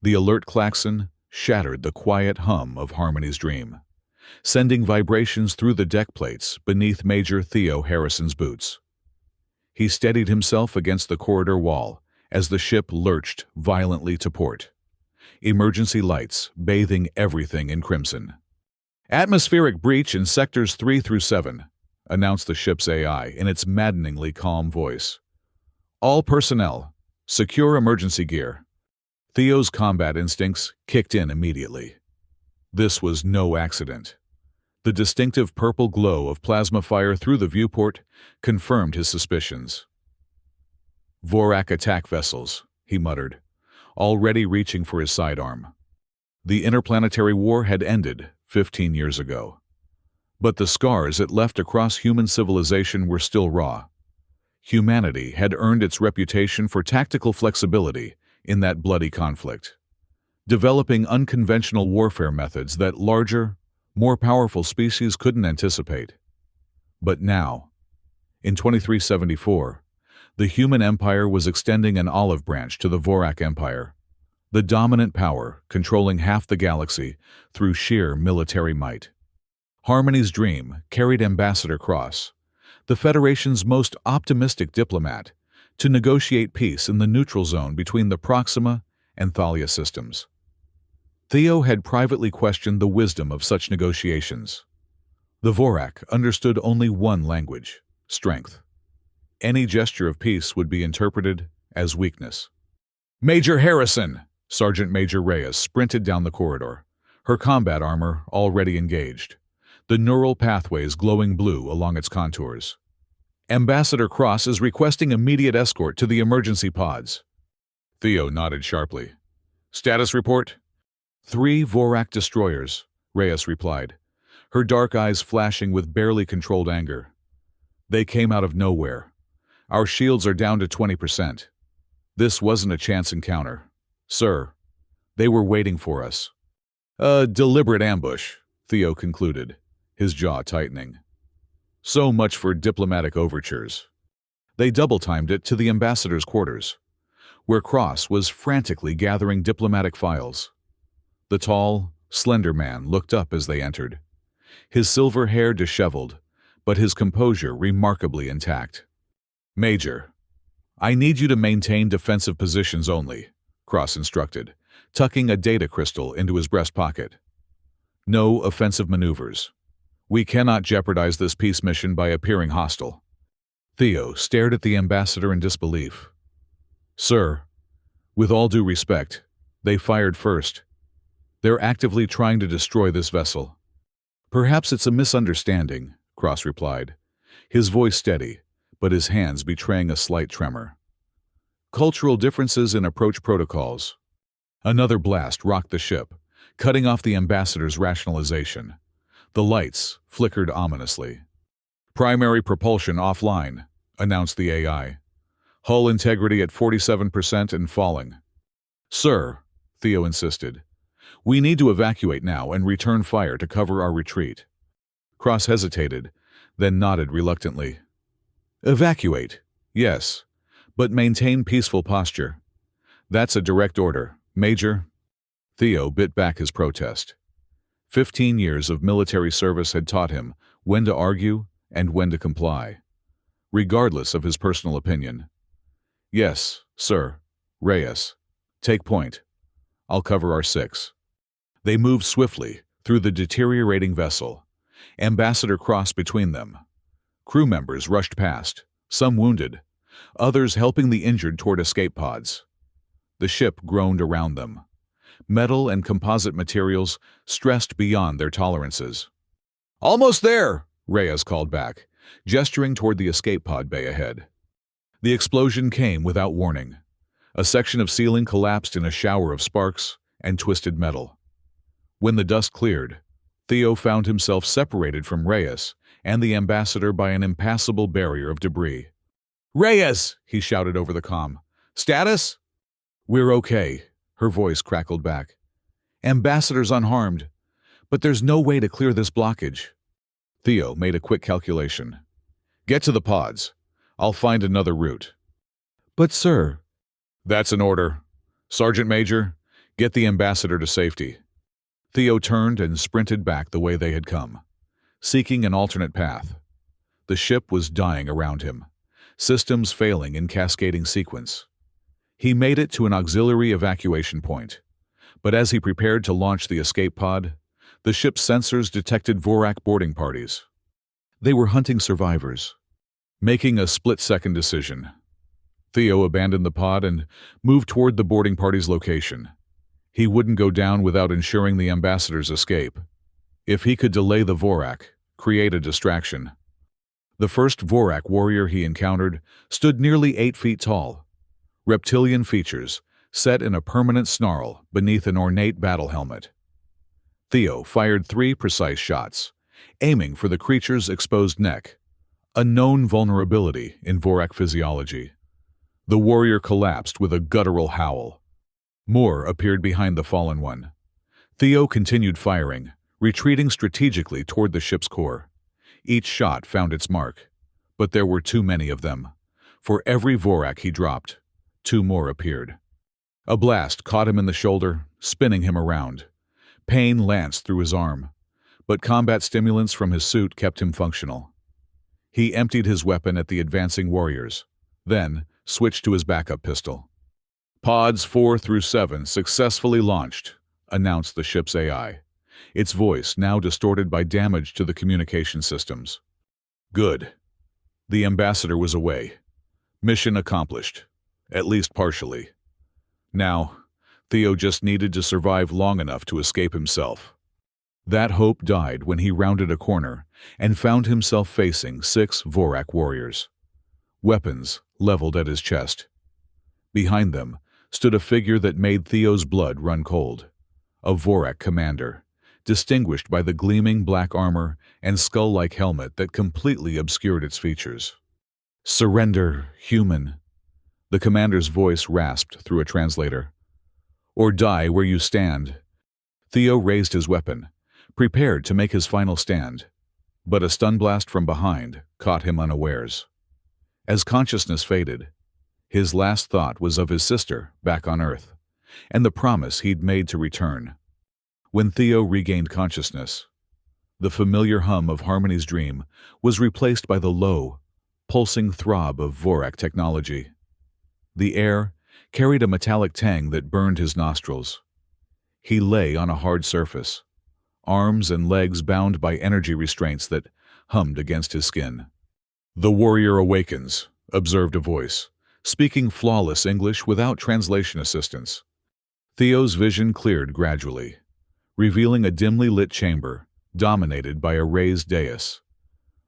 The alert klaxon shattered the quiet hum of Harmony's dream, sending vibrations through the deck plates beneath Major Theo Harrison's boots. He steadied himself against the corridor wall as the ship lurched violently to port, emergency lights bathing everything in crimson. "Atmospheric breach in sectors 3 through 7, announced the ship's AI in its maddeningly calm voice. "All personnel, secure emergency gear." Theo's combat instincts kicked in immediately. This was no accident. The distinctive purple glow of plasma fire through the viewport confirmed his suspicions. "Vorak attack vessels," he muttered, already reaching for his sidearm. The interplanetary war had ended 15 years ago. But the scars it left across human civilization were still raw. Humanity had earned its reputation for tactical flexibility in that bloody conflict, developing unconventional warfare methods that larger, more powerful species couldn't anticipate. But now, in 2374, the human empire was extending an olive branch to the Vorak Empire, the dominant power controlling half the galaxy through sheer military might. Harmony's dream carried Ambassador Cross, the Federation's most optimistic diplomat, to negotiate peace in the neutral zone between the Proxima and Thalia systems. Theo had privately questioned the wisdom of such negotiations. The Vorak understood only one language: strength. Any gesture of peace would be interpreted as weakness. "Major Harrison!" Sergeant Major Reyes sprinted down the corridor, her combat armor already engaged, the neural pathways glowing blue along its contours. "Ambassador Cross is requesting immediate escort to the emergency pods." Theo nodded sharply. "Status report?" 3 Vorak destroyers," Reyes replied, her dark eyes flashing with barely controlled anger. "They came out of nowhere. Our shields are down to 20%. This wasn't a chance encounter, sir. They were waiting for us." "A deliberate ambush," Theo concluded, his jaw tightening. So much for diplomatic overtures. They double-timed it to the ambassador's quarters, where Cross was frantically gathering diplomatic files. The tall, slender man looked up as they entered, his silver hair disheveled, but his composure remarkably intact. "Major, I need you to maintain defensive positions only," Cross instructed, tucking a data crystal into his breast pocket. "No offensive maneuvers. We cannot jeopardize this peace mission by appearing hostile." Theo stared at the ambassador in disbelief. "Sir, with all due respect, they fired first. They're actively trying to destroy this vessel." "Perhaps it's a misunderstanding," Cross replied, his voice steady, but his hands betraying a slight tremor. "Cultural differences in approach protocols." Another blast rocked the ship, cutting off the ambassador's rationalization. The lights flickered ominously. "Primary propulsion offline," announced the AI. "Hull integrity at 47% and falling." "Sir," Theo insisted, "we need to evacuate now and return fire to cover our retreat." Cross hesitated, then nodded reluctantly. "Evacuate, yes, but maintain peaceful posture. That's a direct order, Major." Theo bit back his protest. 15 years of military service had taught him when to argue and when to comply, regardless of his personal opinion. "Yes, sir. Reyes, take point. I'll cover our 6. They moved swiftly through the deteriorating vessel, Ambassador Cross between them. Crew members rushed past, some wounded, others helping the injured toward escape pods. The ship groaned around them, metal and composite materials stressed beyond their tolerances. "Almost there," Reyes called back, gesturing toward the escape pod bay ahead. The explosion came without warning. A section of ceiling collapsed in a shower of sparks and twisted metal. When the dust cleared, Theo found himself separated from Reyes and the ambassador by an impassable barrier of debris. "Reyes!" he shouted over the comm. "Status?" "We're okay," her voice crackled back. "Ambassador's unharmed, but there's no way to clear this blockage." Theo made a quick calculation. "Get to the pods. I'll find another route." "But, sir—" "That's an order. Sergeant Major, Get the ambassador to safety. Theo turned and sprinted back the way they had come, seeking an alternate path. The ship was dying around him, systems failing in cascading sequence. He made it to an auxiliary evacuation point, but as he prepared to launch the escape pod, the ship's sensors detected Vorak boarding parties. They were hunting survivors. Making a split-second decision, Theo abandoned the pod and moved toward the boarding party's location. He wouldn't go down without ensuring the ambassador's escape. If he could delay the Vorak, create a distraction. The first Vorak warrior he encountered stood nearly 8 feet tall. Reptilian features, set in a permanent snarl beneath an ornate battle helmet. Theo fired 3 precise shots, aiming for the creature's exposed neck, a known vulnerability in Vorak physiology. The warrior collapsed with a guttural howl. More appeared behind the fallen one. Theo continued firing, retreating strategically toward the ship's core. Each shot found its mark, but there were too many of them. For every Vorak he dropped, 2 more appeared. A blast caught him in the shoulder, spinning him around. Pain lanced through his arm, but combat stimulants from his suit kept him functional. He emptied his weapon at the advancing warriors, then switched to his backup pistol. Pods 4 through 7 successfully launched, announced the ship's AI, its voice now distorted by damage to the communication systems. Good. The ambassador was away. Mission accomplished, at least partially. Now, Theo just needed to survive long enough to escape himself. That hope died when he rounded a corner and found himself facing 6 Vorak warriors, weapons leveled at his chest. Behind them stood a figure that made Theo's blood run cold, a Vorak commander, distinguished by the gleaming black armor and skull-like helmet that completely obscured its features. "Surrender, human," the commander's voice rasped through a translator. "Or die where you stand." Theo raised his weapon, prepared to make his final stand, but a stun blast from behind caught him unawares. As consciousness faded, his last thought was of his sister back on Earth, and the promise he'd made to return. When Theo regained consciousness, the familiar hum of Harmony's dream was replaced by the low, pulsing throb of Vorak technology. The air carried a metallic tang that burned his nostrils. He lay on a hard surface, arms and legs bound by energy restraints that hummed against his skin. "The warrior awakens," observed a voice, speaking flawless English without translation assistance. Theo's vision cleared gradually, revealing a dimly lit chamber dominated by a raised dais.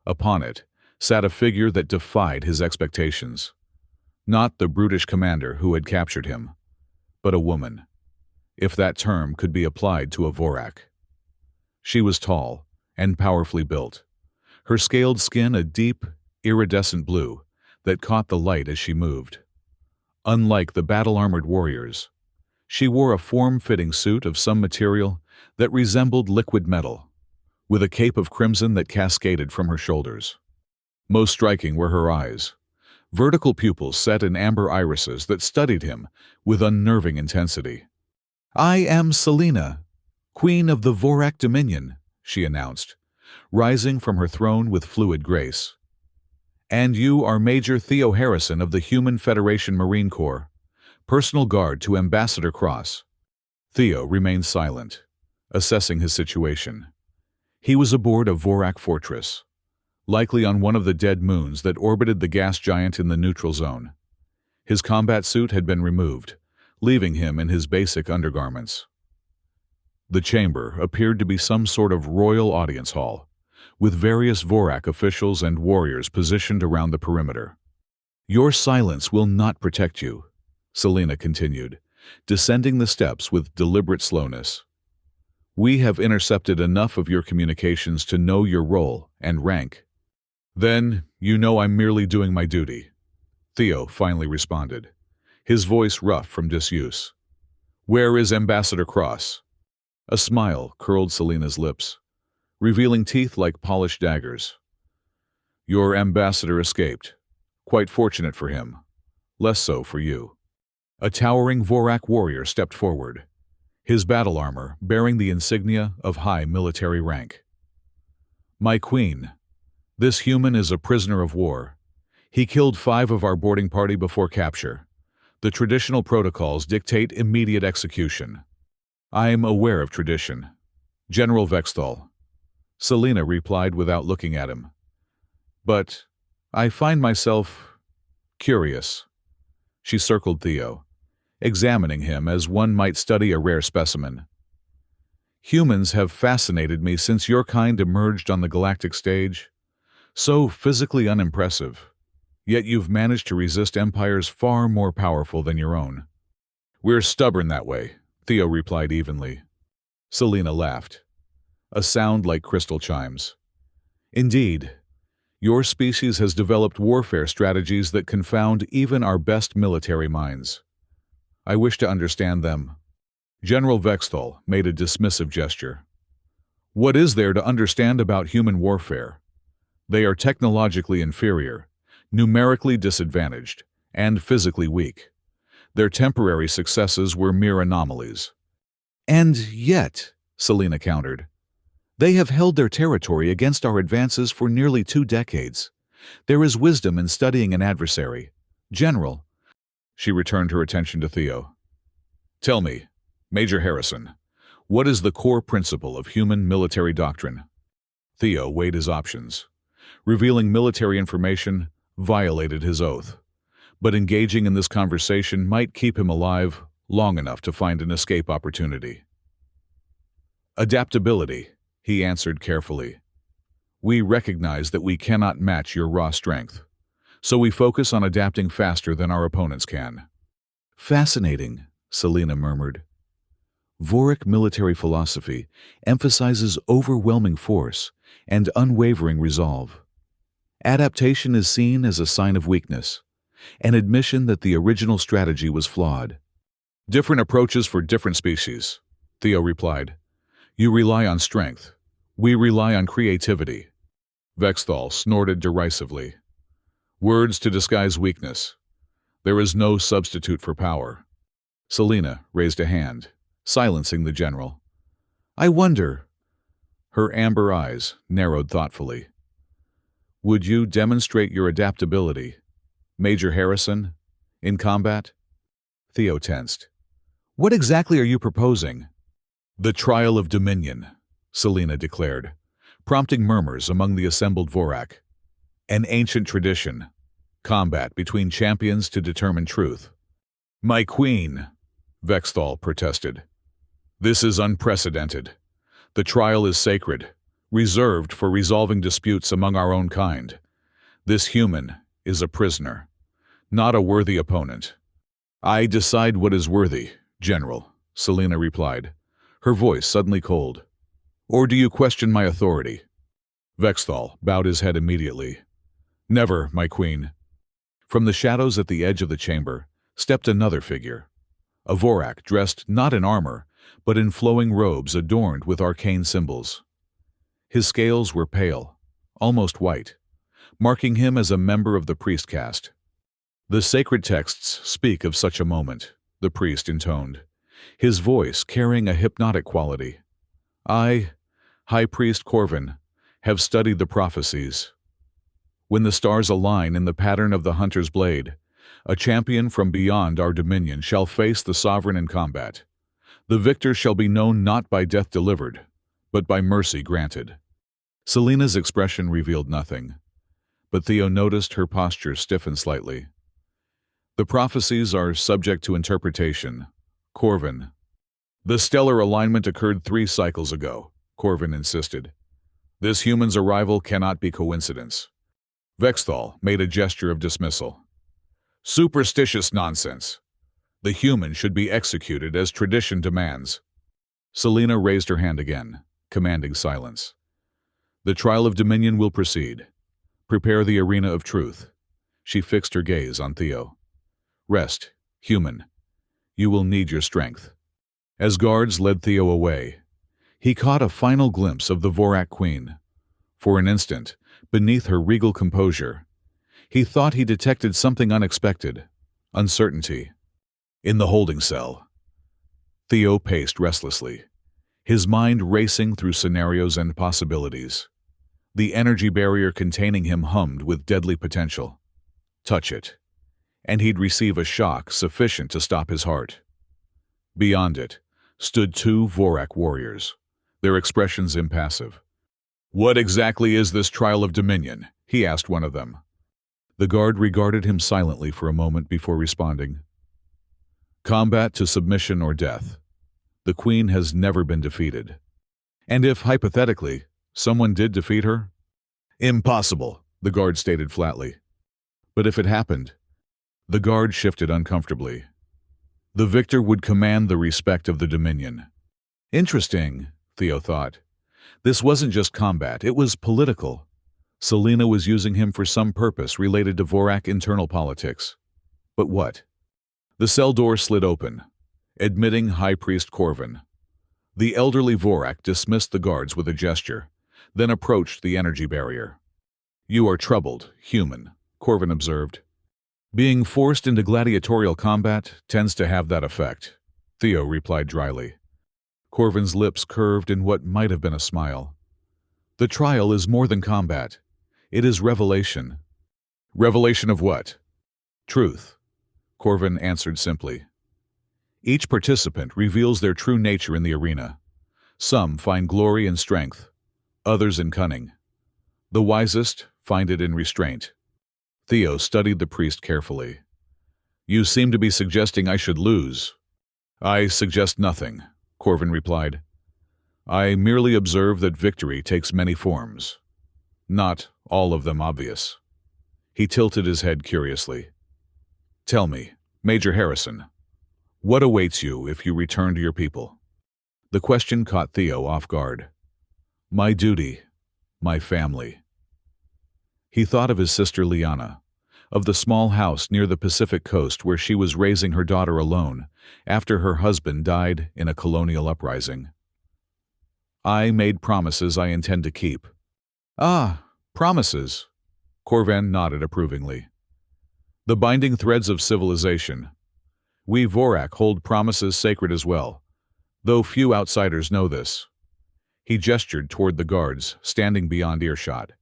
Upon it sat a figure that defied his expectations. Not the brutish commander who had captured him, but a woman, if that term could be applied to a Vorak. She was tall and powerfully built, her scaled skin a deep, iridescent blue that caught the light as she moved. Unlike the battle-armored warriors, she wore a form-fitting suit of some material that resembled liquid metal, with a cape of crimson that cascaded from her shoulders. Most striking were her eyes, vertical pupils set in amber irises that studied him with unnerving intensity. "I am Selena, Queen of the Vorak Dominion," she announced, rising from her throne with fluid grace. "And you are Major Theo Harrison of the Human Federation Marine Corps, personal guard to Ambassador Cross." Theo remained silent, assessing his situation. He was aboard a Vorak fortress, likely on one of the dead moons that orbited the gas giant in the neutral zone. His combat suit had been removed, leaving him in his basic undergarments. The chamber appeared to be some sort of royal audience hall, with various Vorak officials and warriors positioned around the perimeter. "Your silence will not protect you," Selena continued, descending the steps with deliberate slowness. "We have intercepted enough of your communications to know your role and rank." "Then, you know I'm merely doing my duty," Theo finally responded, his voice rough from disuse. "Where is Ambassador Cross?" A smile curled Selena's lips, revealing teeth like polished daggers. "Your ambassador escaped. Quite fortunate for him. Less so for you." A towering Vorak warrior stepped forward, his battle armor bearing the insignia of high military rank. "My queen, this human is a prisoner of war. He killed 5 of our boarding party before capture. The traditional protocols dictate immediate execution." "I am aware of tradition, General Vexthal," Selena replied without looking at him. "But I find myself curious." She circled Theo, examining him as one might study a rare specimen. "Humans have fascinated me since your kind emerged on the galactic stage. So physically unimpressive, yet you've managed to resist empires far more powerful than your own." "We're stubborn that way," Theo replied evenly. Selena laughed, a sound like crystal chimes. "Indeed, your species has developed warfare strategies that confound even our best military minds. I wish to understand them." General Vexthal made a dismissive gesture. "What is there to understand about human warfare? They are technologically inferior, numerically disadvantaged, and physically weak. Their temporary successes were mere anomalies." "And yet," Selena countered, "they have held their territory against our advances for nearly 2 decades. There is wisdom in studying an adversary. General." She returned her attention to Theo. "Tell me, Major Harrison, what is the core principle of human military doctrine?" Theo weighed his options. Revealing military information violated his oath, but engaging in this conversation might keep him alive long enough to find an escape opportunity. "Adaptability," he answered carefully. "We recognize that we cannot match your raw strength, so we focus on adapting faster than our opponents can." "Fascinating," Selena murmured. "Voric military philosophy emphasizes overwhelming force and unwavering resolve. Adaptation is seen as a sign of weakness, an admission that the original strategy was flawed." "Different approaches for different species," Theo replied. "You rely on strength. We rely on creativity." Vexthal snorted derisively. "Words to disguise weakness. There is no substitute for power." Selena raised a hand, silencing the general. "I wonder." Her amber eyes narrowed thoughtfully. "Would you demonstrate your adaptability, Major Harrison, in combat?" Theo tensed. "What exactly are you proposing?" "The trial of dominion," Selena declared, prompting murmurs among the assembled Vorak. "An ancient tradition. Combat between champions to determine truth." "My queen," Vexthal protested. "This is unprecedented. The trial is sacred, reserved for resolving disputes among our own kind. This human is a prisoner, not a worthy opponent." "I decide what is worthy, General," Selena replied, her voice suddenly cold. "Or do you question my authority?" Vexthal bowed his head immediately. "Never, my queen." From the shadows at the edge of the chamber stepped another figure, a Vorak dressed not in armor, but in flowing robes adorned with arcane symbols. His scales were pale, almost white, marking him as a member of the priest caste. "The sacred texts speak of such a moment," the priest intoned, his voice carrying a hypnotic quality. "I, High Priest Corvin, have studied the prophecies. When the stars align in the pattern of the hunter's blade, a champion from beyond our dominion shall face the sovereign in combat. The victor shall be known not by death delivered, but by mercy granted." Selena's expression revealed nothing, but Theo noticed her posture stiffen slightly. "The prophecies are subject to interpretation, Corvin." "The stellar alignment occurred 3 cycles ago," Corvin insisted. "This human's arrival cannot be coincidence." Vexthal made a gesture of dismissal. "Superstitious nonsense. The human should be executed as tradition demands." Selena raised her hand again, commanding silence. "The trial of dominion will proceed. Prepare the arena of truth." She fixed her gaze on Theo. "Rest, human. You will need your strength." As guards led Theo away, he caught a final glimpse of the Vorak Queen. For an instant, beneath her regal composure, he thought he detected something unexpected: uncertainty. In the holding cell, Theo paced restlessly, his mind racing through scenarios and possibilities. The energy barrier containing him hummed with deadly potential. Touch it, and he'd receive a shock sufficient to stop his heart. Beyond it stood two Vorak warriors, their expressions impassive. "What exactly is this trial of dominion?" he asked one of them. The guard regarded him silently for a moment before responding. "Combat to submission or death. The Queen has never been defeated. And if, hypothetically, someone did defeat her?" "Impossible," the guard stated flatly. "But if it happened?" The guard shifted uncomfortably. "The victor would command the respect of the Dominion." Interesting, Theo thought. This wasn't just combat, it was political. Selena was using him for some purpose related to Vorak internal politics. But what? The cell door slid open, admitting High Priest Corvin. The elderly Vorak dismissed the guards with a gesture, then approached the energy barrier. "You are troubled, human," Corvin observed. "Being forced into gladiatorial combat tends to have that effect," Theo replied dryly. Corvin's lips curved in what might have been a smile. "The trial is more than combat. It is revelation." "Revelation of what?" "Truth," Corvin answered simply. "Each participant reveals their true nature in the arena. Some find glory in strength, others in cunning. The wisest find it in restraint." Theo studied the priest carefully. "You seem to be suggesting I should lose." "I suggest nothing," Corvin replied. "I merely observe that victory takes many forms. Not all of them obvious." He tilted his head curiously. "Tell me, Major Harrison, what awaits you if you return to your people?" The question caught Theo off guard. "My duty, my family." He thought of his sister Liana, of the small house near the Pacific coast where she was raising her daughter alone after her husband died in a colonial uprising. "I made promises I intend to keep." "Ah, promises," Corvin nodded approvingly. "The binding threads of civilization. We Vorak hold promises sacred as well, though few outsiders know this." He gestured toward the guards, standing beyond earshot.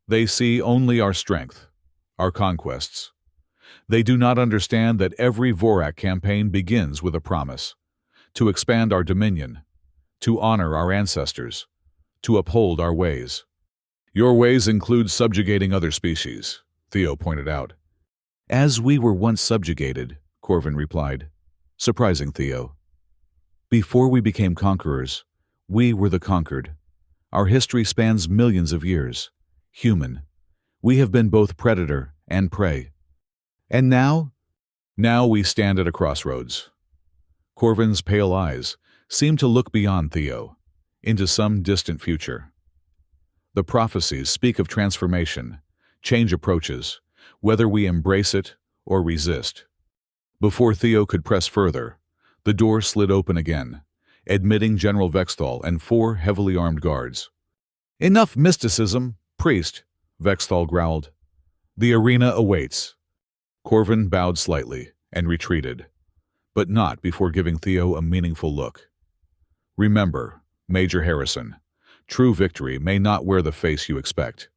"They see only our strength, our conquests. They do not understand that every Vorak campaign begins with a promise, to expand our dominion, to honor our ancestors, to uphold our ways." "Your ways include subjugating other species," Theo pointed out. "As we were once subjugated," Corvin replied. "Surprising, Theo. Before we became conquerors, we were the conquered. Our history spans millions of years. Human. We have been both predator and prey. And now? Now we stand at a crossroads." Corvin's pale eyes seemed to look beyond Theo, into some distant future. "The prophecies speak of transformation, change approaches, whether we embrace it or resist." Before Theo could press further, the door slid open again, admitting General Vexthal and 4 heavily armed guards. "Enough mysticism, priest," Vexthal growled. "The arena awaits." Corvin bowed slightly and retreated, but not before giving Theo a meaningful look. "Remember, Major Harrison, true victory may not wear the face you expect."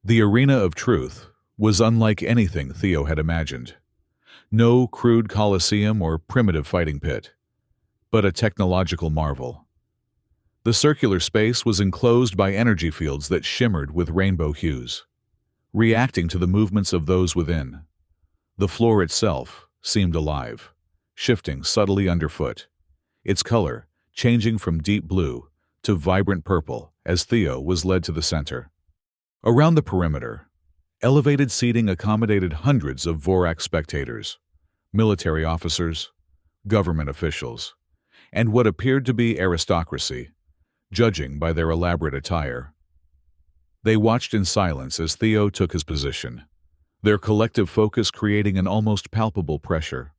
The arena of truth was unlike anything Theo had imagined. No crude coliseum or primitive fighting pit, but a technological marvel. The circular space was enclosed by energy fields that shimmered with rainbow hues, reacting to the movements of those within. The floor itself seemed alive, shifting subtly underfoot, its color changing from deep blue to vibrant purple as Theo was led to the center. Around the perimeter, elevated seating accommodated hundreds of Vorak spectators, military officers, government officials, and what appeared to be aristocracy, judging by their elaborate attire. They watched in silence as Theo took his position, their collective focus creating an almost palpable pressure.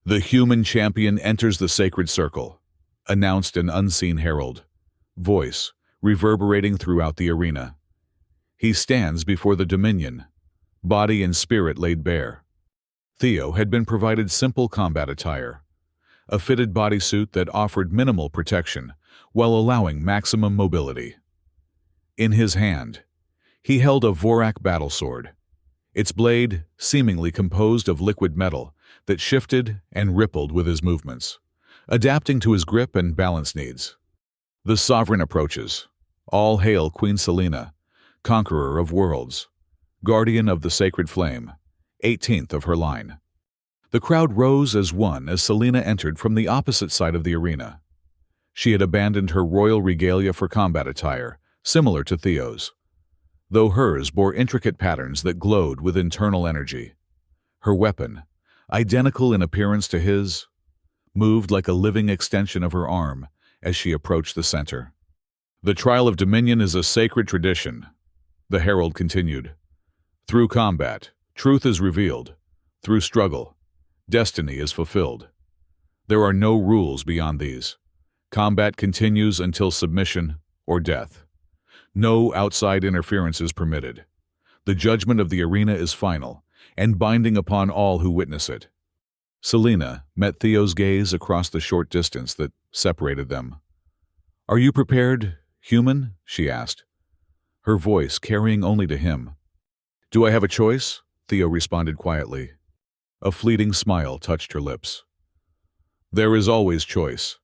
"The human champion enters the sacred circle," announced an unseen herald, voice reverberating throughout the arena. "He stands before the Dominion, body and spirit laid bare." Theo had been provided simple combat attire, a fitted bodysuit that offered minimal protection while allowing maximum mobility. In his hand, he held a Vorak battlesword, its blade seemingly composed of liquid metal that shifted and rippled with his movements, adapting to his grip and balance needs. The sovereign approaches. All hail Queen Selena, conqueror of worlds, guardian of the sacred flame, 18th of her line. The crowd rose as one as Selena entered from the opposite side of the arena. She had abandoned her royal regalia for combat attire, similar to Theo's, though hers bore intricate patterns that glowed with internal energy. Her weapon, identical in appearance to his, moved like a living extension of her arm as she approached the center. "The trial of dominion is a sacred tradition," the herald continued. "Through combat, truth is revealed. Through struggle, destiny is fulfilled. There are no rules beyond these. Combat continues until submission or death. No outside interference is permitted. The judgment of the arena is final and binding upon all who witness it." Selena met Theo's gaze across the short distance that separated them. "Are you prepared, human?" she asked, her voice carrying only to him. "Do I have a choice?" Theo responded quietly. A fleeting smile touched her lips. "There is always choice,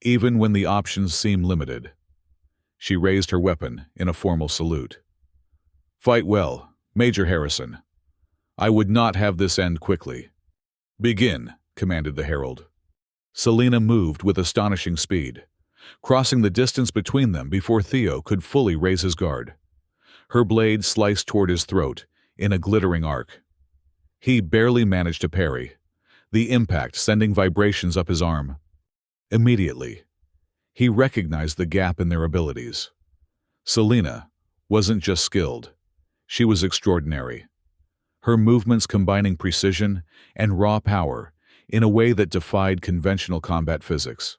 even when the options seem limited." She raised her weapon in a formal salute. "Fight well, Major Harrison. I would not have this end quickly." "Begin," commanded the herald. Selena moved with astonishing speed, crossing the distance between them before Theo could fully raise his guard. Her blade sliced toward his throat in a glittering arc. He barely managed to parry, the impact sending vibrations up his arm. Immediately, he recognized the gap in their abilities. Selena wasn't just skilled, she was extraordinary. Her movements combining precision and raw power in a way that defied conventional combat physics.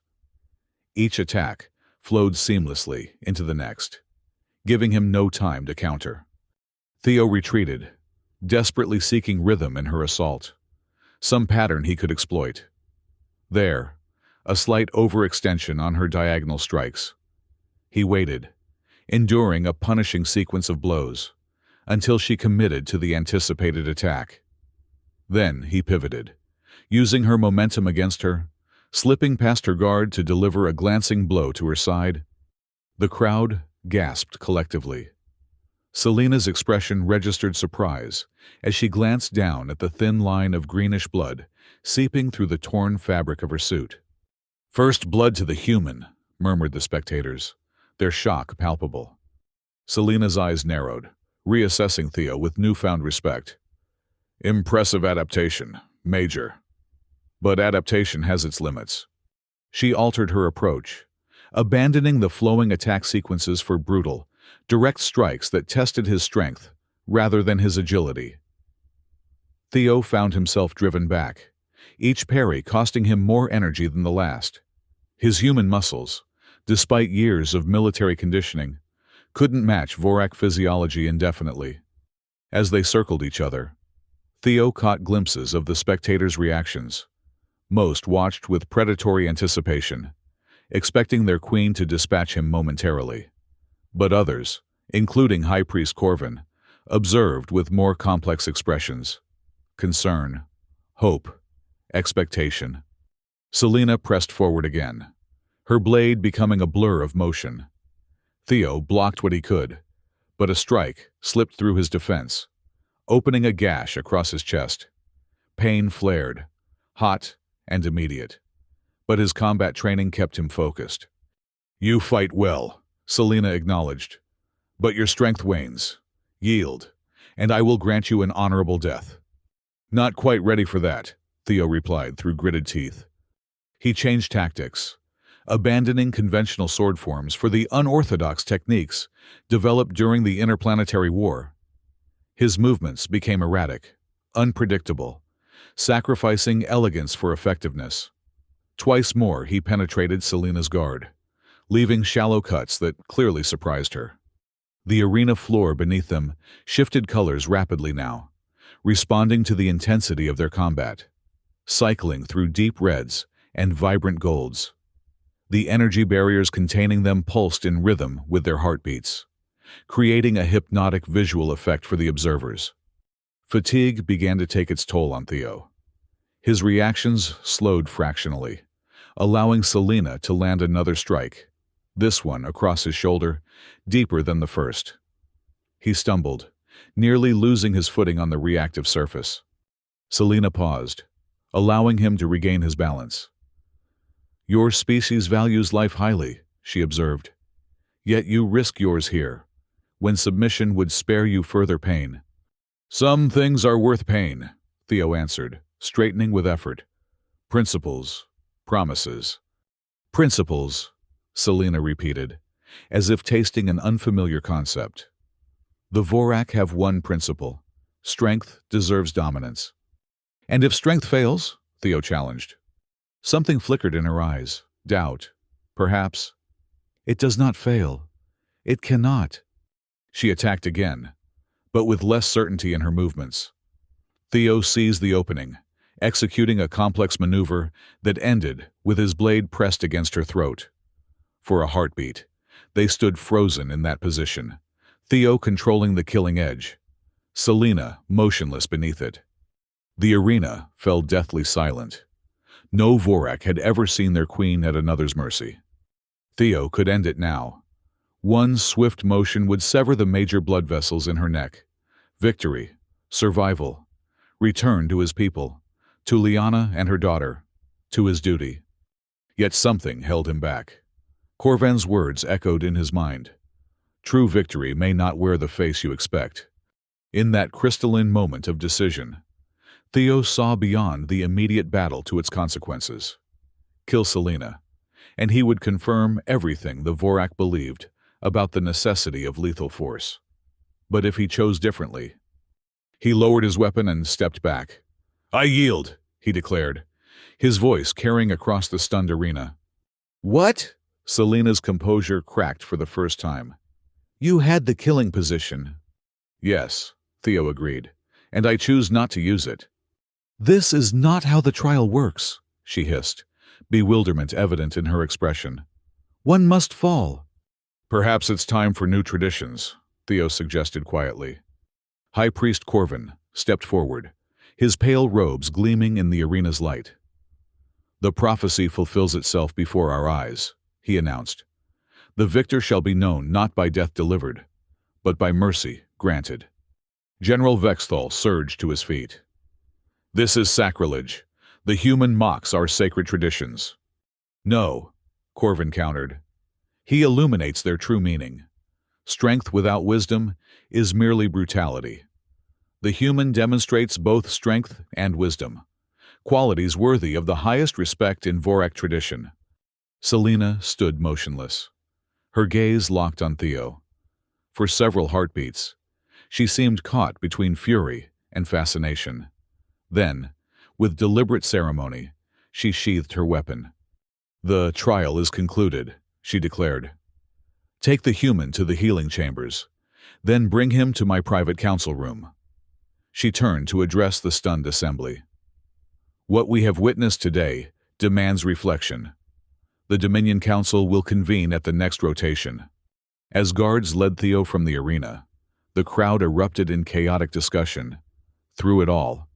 Each attack flowed seamlessly into the next, giving him no time to counter. Theo retreated, desperately seeking rhythm in her assault, some pattern he could exploit. There, a slight overextension on her diagonal strikes. He waited, enduring a punishing sequence of blows, until she committed to the anticipated attack. Then he pivoted, using her momentum against her, slipping past her guard to deliver a glancing blow to her side. The crowd gasped collectively. Selena's expression registered surprise as she glanced down at the thin line of greenish blood seeping through the torn fabric of her suit. "First blood to the human," murmured the spectators, their shock palpable. Selena's eyes narrowed, reassessing Theo with newfound respect. "Impressive adaptation, Major. But adaptation has its limits." She altered her approach, abandoning the flowing attack sequences for brutal, direct strikes that tested his strength rather than his agility. Theo found himself driven back, each parry costing him more energy than the last. His human muscles, despite years of military conditioning, couldn't match Vorak physiology indefinitely. As they circled each other, Theo caught glimpses of the spectators' reactions. Most watched with predatory anticipation, expecting their queen to dispatch him momentarily. But others, including High Priest Corvin, observed with more complex expressions: concern, hope, expectation. Selena pressed forward again, her blade becoming a blur of motion. Theo blocked what he could, but a strike slipped through his defense, opening a gash across his chest. Pain flared, hot and immediate, but his combat training kept him focused. "You fight well," Selena acknowledged, "but your strength wanes. Yield, and I will grant you an honorable death." "Not quite ready for that," Theo replied through gritted teeth. He changed tactics, abandoning conventional sword forms for the unorthodox techniques developed during the Interplanetary War. His movements became erratic, unpredictable, sacrificing elegance for effectiveness. Twice more he penetrated Selena's guard, leaving shallow cuts that clearly surprised her. The arena floor beneath them shifted colors rapidly now, responding to the intensity of their combat, cycling through deep reds and vibrant golds. The energy barriers containing them pulsed in rhythm with their heartbeats, creating a hypnotic visual effect for the observers. Fatigue began to take its toll on Theo. His reactions slowed fractionally, allowing Selena to land another strike, this one across his shoulder, deeper than the first. He stumbled, nearly losing his footing on the reactive surface. Selena paused, allowing him to regain his balance. "Your species values life highly," she observed. "Yet you risk yours here, when submission would spare you further pain." "Some things are worth pain," Theo answered, straightening with effort. "Principles, promises." "Principles," Selena repeated, as if tasting an unfamiliar concept. "The Vorak have one principle: strength deserves dominance." "And if strength fails?" Theo challenged. Something flickered in her eyes. Doubt, perhaps. "It does not fail. It cannot." She attacked again, but with less certainty in her movements. Theo seized the opening, executing a complex maneuver that ended with his blade pressed against her throat. For a heartbeat, they stood frozen in that position, Theo controlling the killing edge, Selena motionless beneath it. The arena fell deathly silent. No Vorak had ever seen their queen at another's mercy. Theo could end it now. One swift motion would sever the major blood vessels in her neck. Victory, survival, return to his people, to Liana and her daughter, to his duty. Yet something held him back. Corvan's words echoed in his mind. True victory may not wear the face you expect. In that crystalline moment of decision, Theo saw beyond the immediate battle to its consequences. Kill Selena, and he would confirm everything the Vorak believed about the necessity of lethal force. But if he chose differently? He lowered his weapon and stepped back. "I yield," he declared, his voice carrying across the stunned arena. "What?" Selena's composure cracked for the first time. "You had the killing position." "Yes," Theo agreed, "and I choose not to use it." "This is not how the trial works," she hissed, bewilderment evident in her expression. "One must fall." "Perhaps it's time for new traditions," Theo suggested quietly. High Priest Corvan stepped forward, his pale robes gleaming in the arena's light. "The prophecy fulfills itself before our eyes," he announced. "The victor shall be known not by death delivered, but by mercy granted." General Vexthal surged to his feet. "This is sacrilege. The human mocks our sacred traditions." "No," Corvan countered. "He illuminates their true meaning. Strength without wisdom is merely brutality. The human demonstrates both strength and wisdom, qualities worthy of the highest respect in Vorak tradition." Selena stood motionless, her gaze locked on Theo. For several heartbeats, she seemed caught between fury and fascination. Then, with deliberate ceremony, she sheathed her weapon. "The trial is concluded," she declared. "Take the human to the healing chambers, then bring him to my private council room." She turned to address the stunned assembly. "What we have witnessed today demands reflection. The Dominion Council will convene at the next rotation." As guards led Theo from the arena, the crowd erupted in chaotic discussion. Through it all,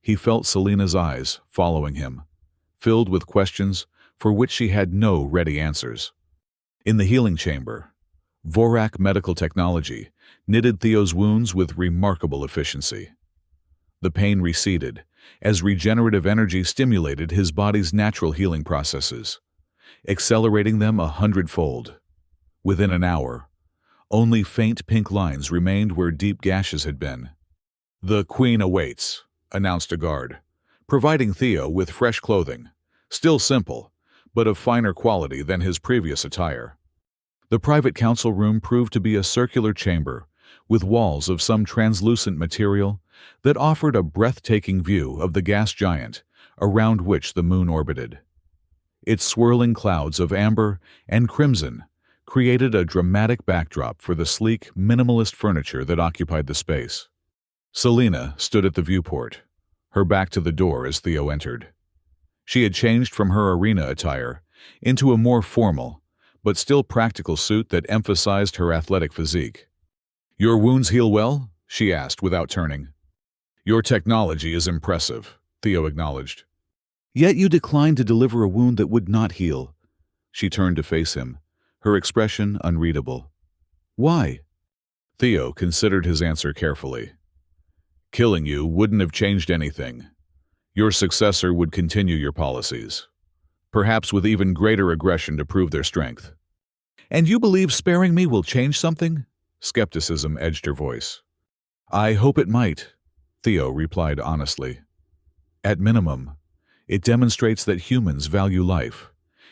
he felt Selena's eyes following him, filled with questions for which she had no ready answers. In the healing chamber, Vorak medical technology knitted Theo's wounds with remarkable efficiency. The pain receded as regenerative energy stimulated his body's natural healing processes, accelerating them 100-fold. Within an hour, only faint pink lines remained where deep gashes had been. "The Queen awaits," announced a guard, providing Theo with fresh clothing, still simple, but of finer quality than his previous attire. The private council room proved to be a circular chamber with walls of some translucent material that offered a breathtaking view of the gas giant around which the moon orbited. Its swirling clouds of amber and crimson created a dramatic backdrop for the sleek, minimalist furniture that occupied the space. Selena stood at the viewport, her back to the door as Theo entered. She had changed from her arena attire into a more formal, but still practical suit that emphasized her athletic physique. "Your wounds heal well?" she asked without turning. "Your technology is impressive," Theo acknowledged. "Yet you declined to deliver a wound that would not heal." She turned to face him, her expression unreadable. "Why?" Theo considered his answer carefully. "Killing you wouldn't have changed anything. Your successor would continue your policies, perhaps with even greater aggression to prove their strength." "And you believe sparing me will change something?" Skepticism edged her voice. "I hope it might," Theo replied honestly. "At minimum, it demonstrates that humans value life,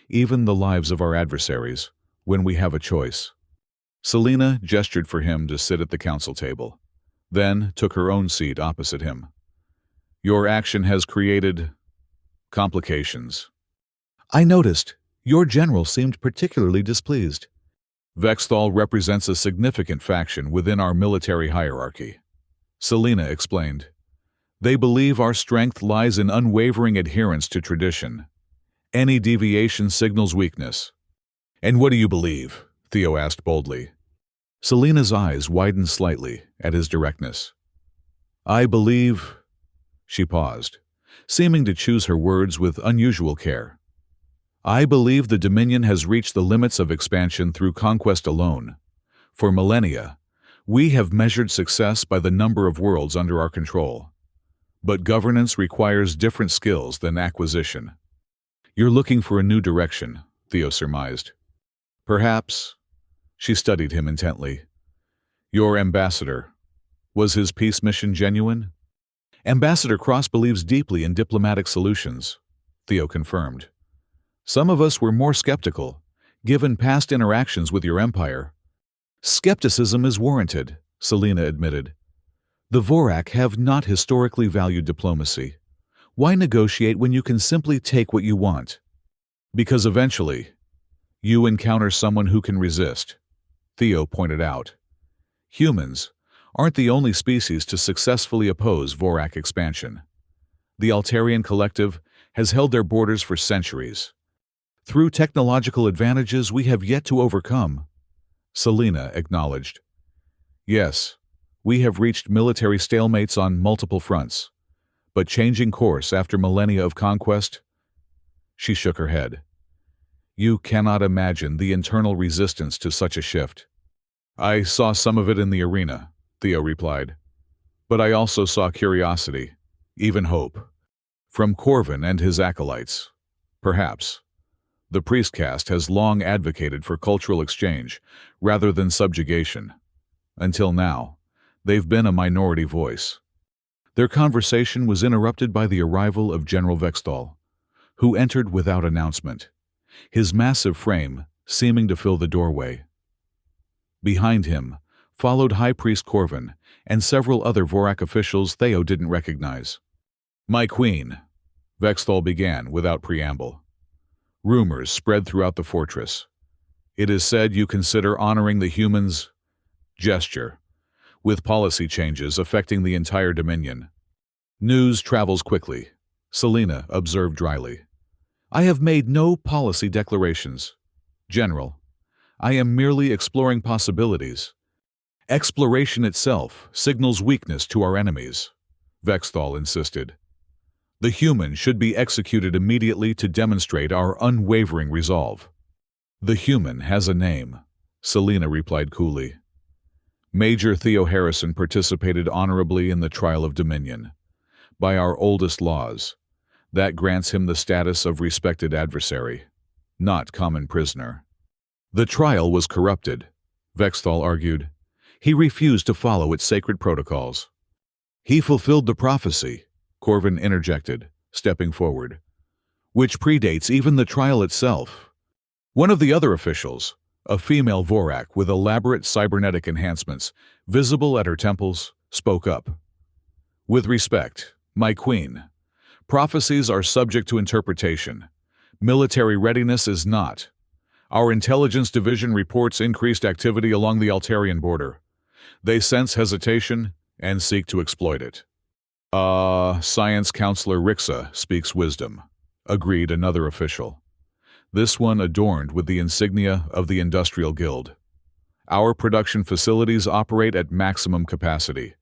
even the lives of our adversaries, when we have a choice." Selena gestured for him to sit at the council table, then took her own seat opposite him. "Your action has created complications." "I noticed. Your general seemed particularly displeased." "Vexthal represents a significant faction within our military hierarchy," Selena explained. "They believe our strength lies in unwavering adherence to tradition. Any deviation signals weakness." "And what do you believe?" Theo asked boldly. Selena's eyes widened slightly at his directness. "I believe—" She paused, seeming to choose her words with unusual care. "I believe the Dominion has reached the limits of expansion through conquest alone. For millennia, we have measured success by the number of worlds under our control. But governance requires different skills than acquisition." "You're looking for a new direction," Theo surmised. "Perhaps." She studied him intently. "Your ambassador, was his peace mission genuine?" "Ambassador Cross believes deeply in diplomatic solutions," Theo confirmed. "Some of us were more skeptical, given past interactions with your empire." "Skepticism is warranted," Selena admitted. "The Vorak have not historically valued diplomacy. Why negotiate when you can simply take what you want?" "Because eventually, you encounter someone who can resist," Theo pointed out. "Humans aren't the only species to successfully oppose Vorak expansion. The Altarian collective has held their borders for centuries. Through technological advantages we have yet to overcome." Selena acknowledged. "Yes, we have reached military stalemates on multiple fronts. But changing course after millennia of conquest?" She shook her head. "You cannot imagine the internal resistance to such a shift." "I saw some of it in the arena," Theo replied. "But I also saw curiosity, even hope. From Corvin and his acolytes. Perhaps. The priest caste has long advocated for cultural exchange rather than subjugation. Until now, they've been a minority voice." Their conversation was interrupted by the arrival of General Vexthal, who entered without announcement, his massive frame seeming to fill the doorway. Behind him followed High Priest Corvin and several other Vorak officials Theo didn't recognize. "My queen," Vexthal began without preamble. "Rumors spread throughout the fortress. It is said you consider honoring the humans' gesture, with policy changes affecting the entire Dominion." "News travels quickly," Selena observed dryly. "I have made no policy declarations. General, I am merely exploring possibilities." "Exploration itself signals weakness to our enemies," Vexthal insisted. "The human should be executed immediately to demonstrate our unwavering resolve." "The human has a name," Selena replied coolly. "Major Theo Harrison participated honorably in the trial of Dominion. By our oldest laws, that grants him the status of respected adversary, not common prisoner." "The trial was corrupted," Vexthal argued. "He refused to follow its sacred protocols." "He fulfilled the prophecy," Corvin interjected, stepping forward, "which predates even the trial itself." One of the other officials, a female Vorak with elaborate cybernetic enhancements visible at her temples, spoke up. "With respect, my queen, prophecies are subject to interpretation. Military readiness is not. Our intelligence division reports increased activity along the Altarian border. They sense hesitation and seek to exploit it. Science Counselor Rixa speaks wisdom," agreed another official. This one adorned with the insignia of the Industrial Guild. Our production facilities operate at maximum capacity,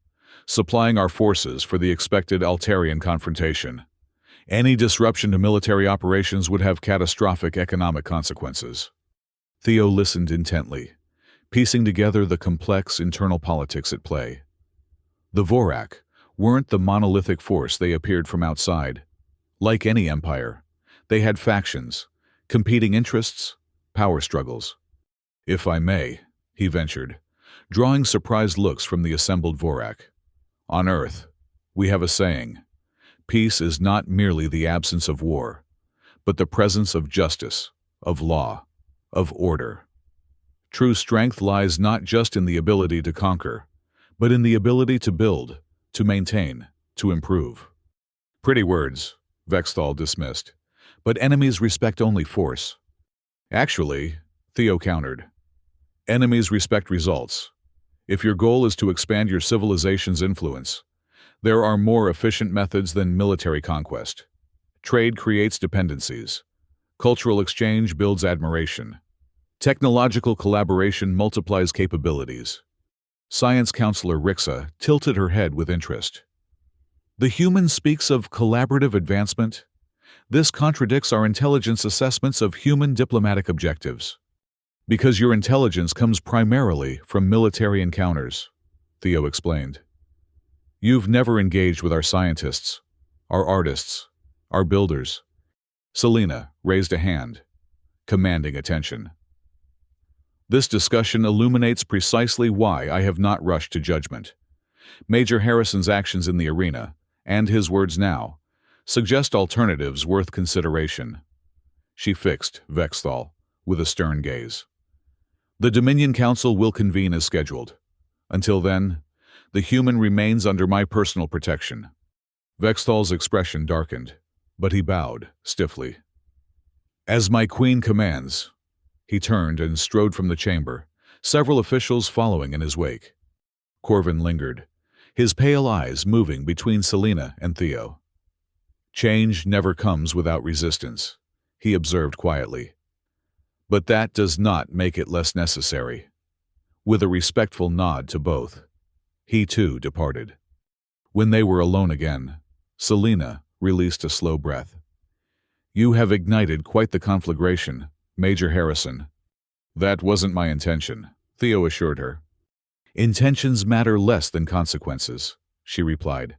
supplying our forces for the expected Altarian confrontation. Any disruption to military operations would have catastrophic economic consequences. Theo listened intently, piecing together the complex internal politics at play. The Vorak weren't the monolithic force they appeared from outside. Like any empire, they had factions, competing interests, power struggles. "If I may," he ventured, drawing surprised looks from the assembled Vorak. "On Earth, we have a saying: peace is not merely the absence of war, but the presence of justice, of law, of order. True strength lies not just in the ability to conquer, but in the ability to build, to maintain, to improve." Pretty words, Vexthal dismissed, but enemies respect only force. "Actually," Theo countered, "enemies respect results. If your goal is to expand your civilization's influence, there are more efficient methods than military conquest. Trade creates dependencies. Cultural exchange builds admiration. Technological collaboration multiplies capabilities." Science counselor Rixa tilted her head with interest. "The human speaks of collaborative advancement. This contradicts our intelligence assessments of human diplomatic objectives." "Because your intelligence comes primarily from military encounters," Theo explained. "You've never engaged with our scientists, our artists, our builders." Selena raised a hand, commanding attention. "This discussion illuminates precisely why I have not rushed to judgment. Major Harrison's actions in the arena, and his words now, suggest alternatives worth consideration." She fixed Vexthal with a stern gaze. "The Dominion Council will convene as scheduled. Until then, the human remains under my personal protection." Vexthal's expression darkened, but he bowed stiffly. "As my queen commands." He turned and strode from the chamber, several officials following in his wake. Corvin lingered, his pale eyes moving between Selena and Theo. "Change never comes without resistance," he observed quietly. "But that does not make it less necessary." With a respectful nod to both, he too departed. When they were alone again, Selena released a slow breath. "You have ignited quite the conflagration, Major Harrison." "That wasn't my intention," Theo assured her. "Intentions matter less than consequences," she replied.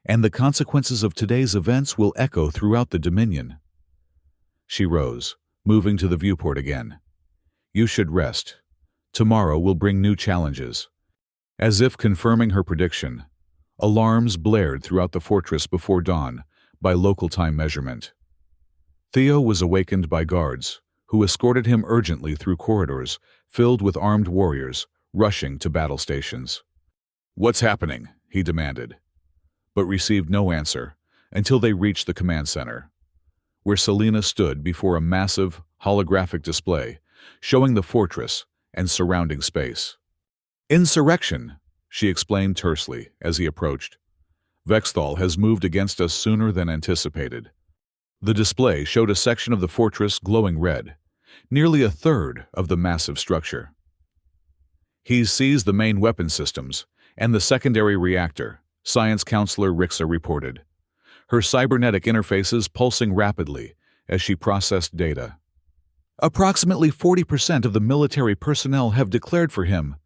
"And the consequences of today's events will echo throughout the Dominion." She rose, moving to the viewport again. "You should rest. Tomorrow will bring new challenges." As if confirming her prediction, alarms blared throughout the fortress before dawn by local time measurement. Theo was awakened by guards, who escorted him urgently through corridors filled with armed warriors rushing to battle stations. "What's happening?" he demanded, but received no answer until they reached the command center, where Selena stood before a massive, holographic display showing the fortress and surrounding space. "Insurrection," she explained tersely as he approached. "Vexthal has moved against us sooner than anticipated." The display showed a section of the fortress glowing red, nearly a third of the massive structure. "He's seized the main weapon systems and the secondary reactor," Science Counselor Rixa reported, her cybernetic interfaces pulsing rapidly as she processed data. "Approximately 40% of the military personnel have declared for him."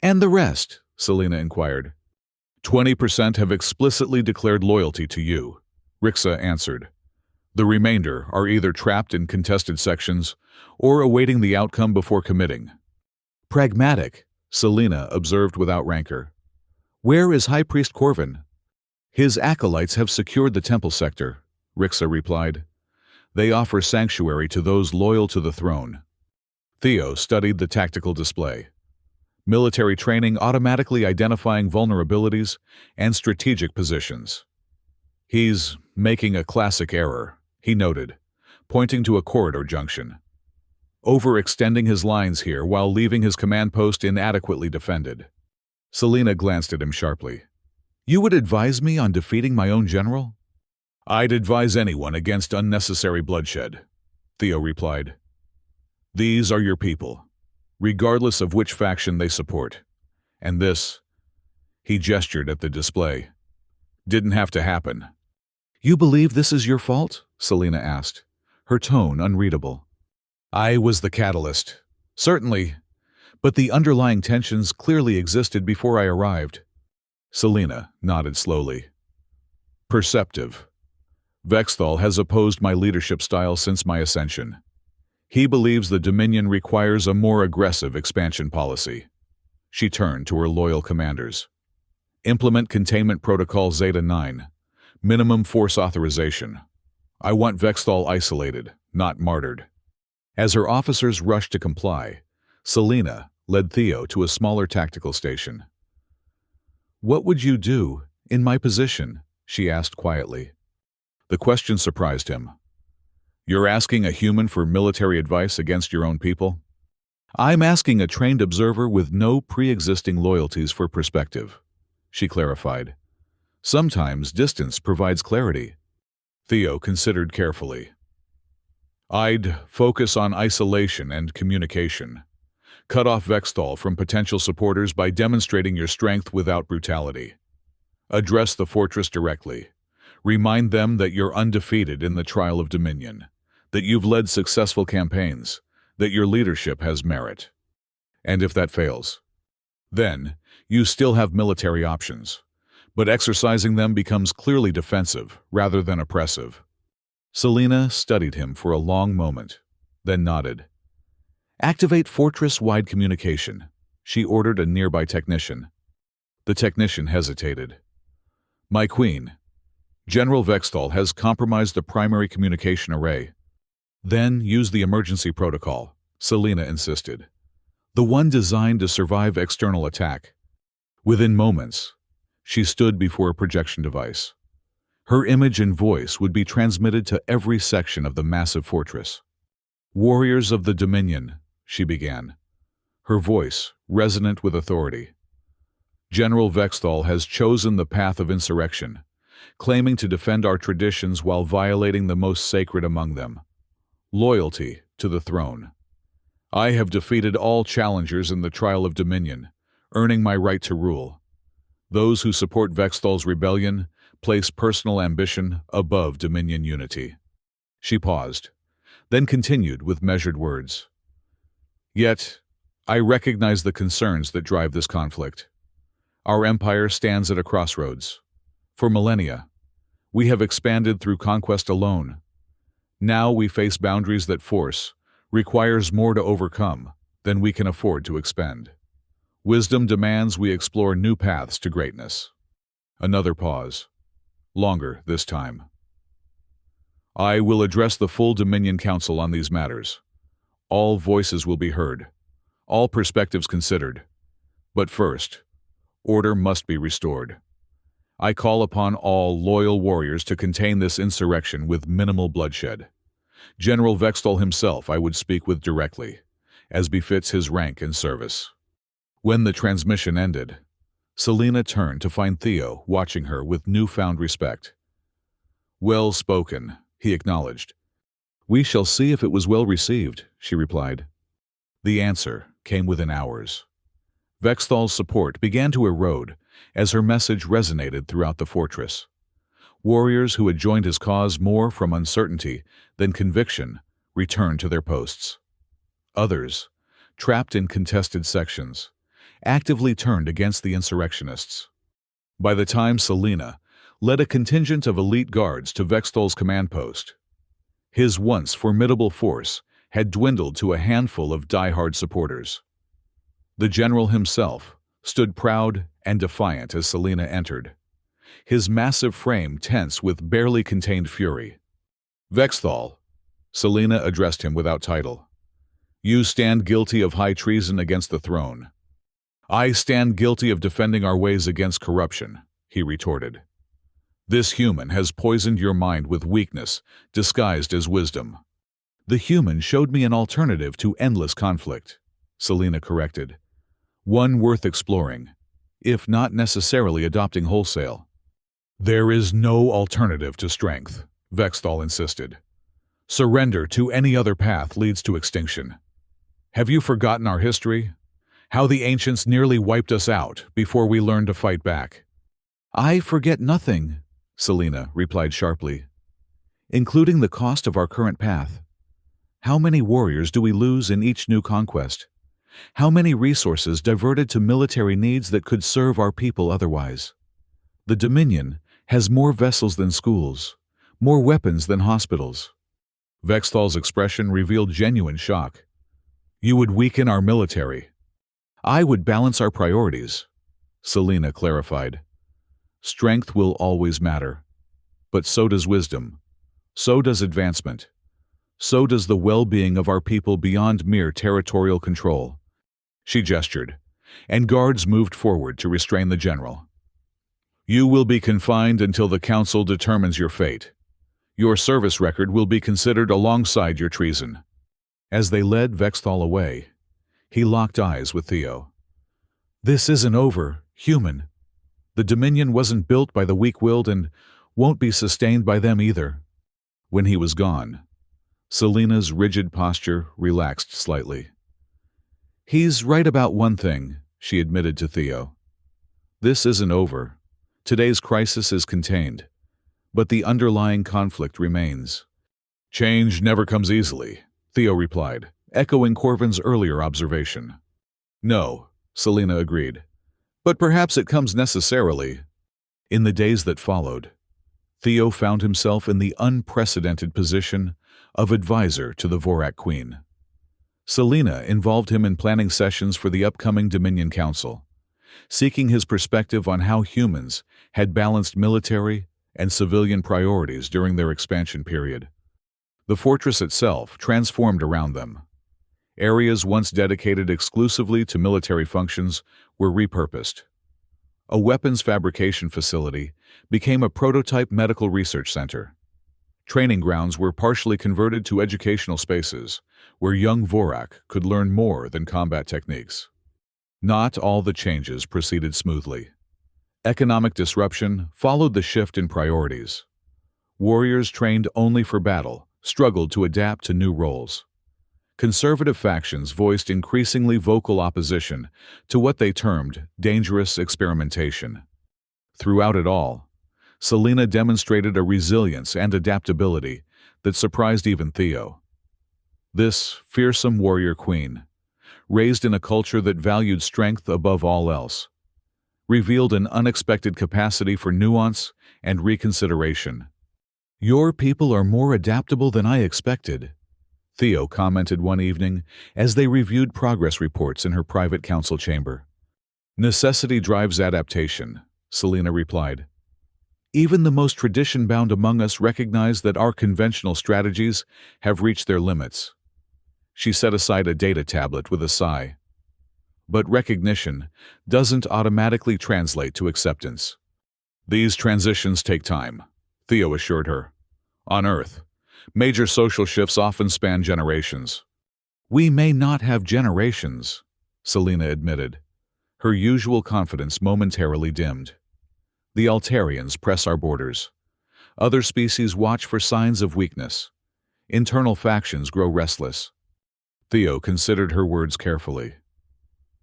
"And the rest?" Selena inquired. 20% have explicitly declared loyalty to you," Rixa answered. "The remainder are either trapped in contested sections or awaiting the outcome before committing." "Pragmatic," Selena observed without rancor. "Where is High Priest Corvin?" "His acolytes have secured the temple sector," Rixa replied. "They offer sanctuary to those loyal to the throne." Theo studied the tactical display. Military training automatically identifying vulnerabilities and strategic positions. "He's making a classic error," he noted, pointing to a corridor junction. "Overextending his lines here while leaving his command post inadequately defended." Selena glanced at him sharply. "You would advise me on defeating my own general?" I'd advise anyone against unnecessary bloodshed, Theo replied. These are your people, regardless of which faction they support. And this, he gestured at the display, didn't have to happen. You believe this is your fault? Selena asked, her tone unreadable. I was the catalyst. Certainly, but the underlying tensions clearly existed before I arrived. Selena nodded slowly. Perceptive. Vexthal has opposed my leadership style since my ascension. He believes the Dominion requires a more aggressive expansion policy. She turned to her loyal commanders. Implement Containment Protocol Zeta-9. Minimum force authorization. I want Vexthal isolated, not martyred. As her officers rushed to comply, Selena led Theo to a smaller tactical station. What would you do in my position? She asked quietly. The question surprised him. You're asking a human for military advice against your own people? I'm asking a trained observer with no pre-existing loyalties for perspective, she clarified. Sometimes distance provides clarity. Theo considered carefully. I'd focus on isolation and communication. Cut off Vexthal from potential supporters by demonstrating your strength without brutality. Address the fortress directly. Remind them that you're undefeated in the trial of Dominion, that you've led successful campaigns, that your leadership has merit. And if that fails, then you still have military options, but exercising them becomes clearly defensive rather than oppressive. Selena studied him for a long moment, then nodded. Activate fortress-wide communication, she ordered a nearby technician. The technician hesitated. My queen, General Vexthal has compromised the primary communication array. Then use the emergency protocol, Selena insisted. The one designed to survive external attack. Within moments, she stood before a projection device. Her image and voice would be transmitted to every section of the massive fortress. Warriors of the Dominion, she began, her voice resonant with authority. General Vexthal has chosen the path of insurrection, claiming to defend our traditions while violating the most sacred among them, loyalty to the throne. I have defeated all challengers in the trial of Dominion, earning my right to rule. Those who support Vexthal's rebellion place personal ambition above Dominion unity. She paused, then continued with measured words. Yet, I recognize the concerns that drive this conflict. Our empire stands at a crossroads. For millennia, we have expanded through conquest alone. Now we face boundaries that force requires more to overcome than we can afford to expend. Wisdom demands we explore new paths to greatness. Another pause. Longer this time. I will address the full Dominion Council on these matters. All voices will be heard, all perspectives considered. But first, order must be restored. I call upon all loyal warriors to contain this insurrection with minimal bloodshed. General Vexthal himself I would speak with directly, as befits his rank and service. When the transmission ended, Selena turned to find Theo watching her with newfound respect. Well spoken, he acknowledged. We shall see if it was well received, she replied. The answer came within hours. Vexthal's support began to erode as her message resonated throughout the fortress. Warriors who had joined his cause more from uncertainty than conviction returned to their posts. Others, trapped in contested sections, actively turned against the insurrectionists. By the time Selena led a contingent of elite guards to Vexthal's command post, his once formidable force had dwindled to a handful of die-hard supporters. The general himself stood proud and defiant as Selena entered, his massive frame tense with barely contained fury. Vexthal, Selena addressed him without title. You stand guilty of high treason against the throne. I stand guilty of defending our ways against corruption, he retorted. This human has poisoned your mind with weakness disguised as wisdom. The human showed me an alternative to endless conflict, Selena corrected. One worth exploring, if not necessarily adopting wholesale. There is no alternative to strength, Vexthal insisted. Surrender to any other path leads to extinction. Have you forgotten our history? How the ancients nearly wiped us out before we learned to fight back? I forget nothing, Selena replied sharply, including the cost of our current path. How many warriors do we lose in each new conquest? How many resources diverted to military needs that could serve our people otherwise? The Dominion has more vessels than schools, more weapons than hospitals. Vexthal's expression revealed genuine shock. You would weaken our military. I would balance our priorities, Selena clarified. Strength will always matter. But so does wisdom. So does advancement. So does the well-being of our people beyond mere territorial control. She gestured, and guards moved forward to restrain the general. You will be confined until the council determines your fate. Your service record will be considered alongside your treason. As they led Vexthal away, he locked eyes with Theo. This isn't over, human. The Dominion wasn't built by the weak-willed and won't be sustained by them either. When he was gone, Selena's rigid posture relaxed slightly. He's right about one thing, she admitted to Theo. This isn't over. Today's crisis is contained, but the underlying conflict remains. Change never comes easily, Theo replied, echoing Corvin's earlier observation. No, Selena agreed, but perhaps it comes necessarily. In the days that followed, Theo found himself in the unprecedented position of advisor to the Vorak Queen. Selena involved him in planning sessions for the upcoming Dominion Council, seeking his perspective on how humans had balanced military and civilian priorities during their expansion period. The fortress itself transformed around them. Areas once dedicated exclusively to military functions were repurposed. A weapons fabrication facility became a prototype medical research center. Training grounds were partially converted to educational spaces, where young Vorak could learn more than combat techniques. Not all the changes proceeded smoothly. Economic disruption followed the shift in priorities. Warriors trained only for battle struggled to adapt to new roles. Conservative factions voiced increasingly vocal opposition to what they termed dangerous experimentation. Throughout it all, Selena demonstrated a resilience and adaptability that surprised even Theo. This fearsome warrior queen, raised in a culture that valued strength above all else, revealed an unexpected capacity for nuance and reconsideration. Your people are more adaptable than I expected, Theo commented one evening as they reviewed progress reports in her private council chamber. Necessity drives adaptation, Selena replied. Even the most tradition-bound among us recognize that our conventional strategies have reached their limits. She set aside a data tablet with a sigh. But recognition doesn't automatically translate to acceptance. These transitions take time, Theo assured her. On Earth, major social shifts often span generations. We may not have generations, Selena admitted, her usual confidence momentarily dimmed. The Altarians press our borders. Other species watch for signs of weakness. Internal factions grow restless. Theo considered her words carefully.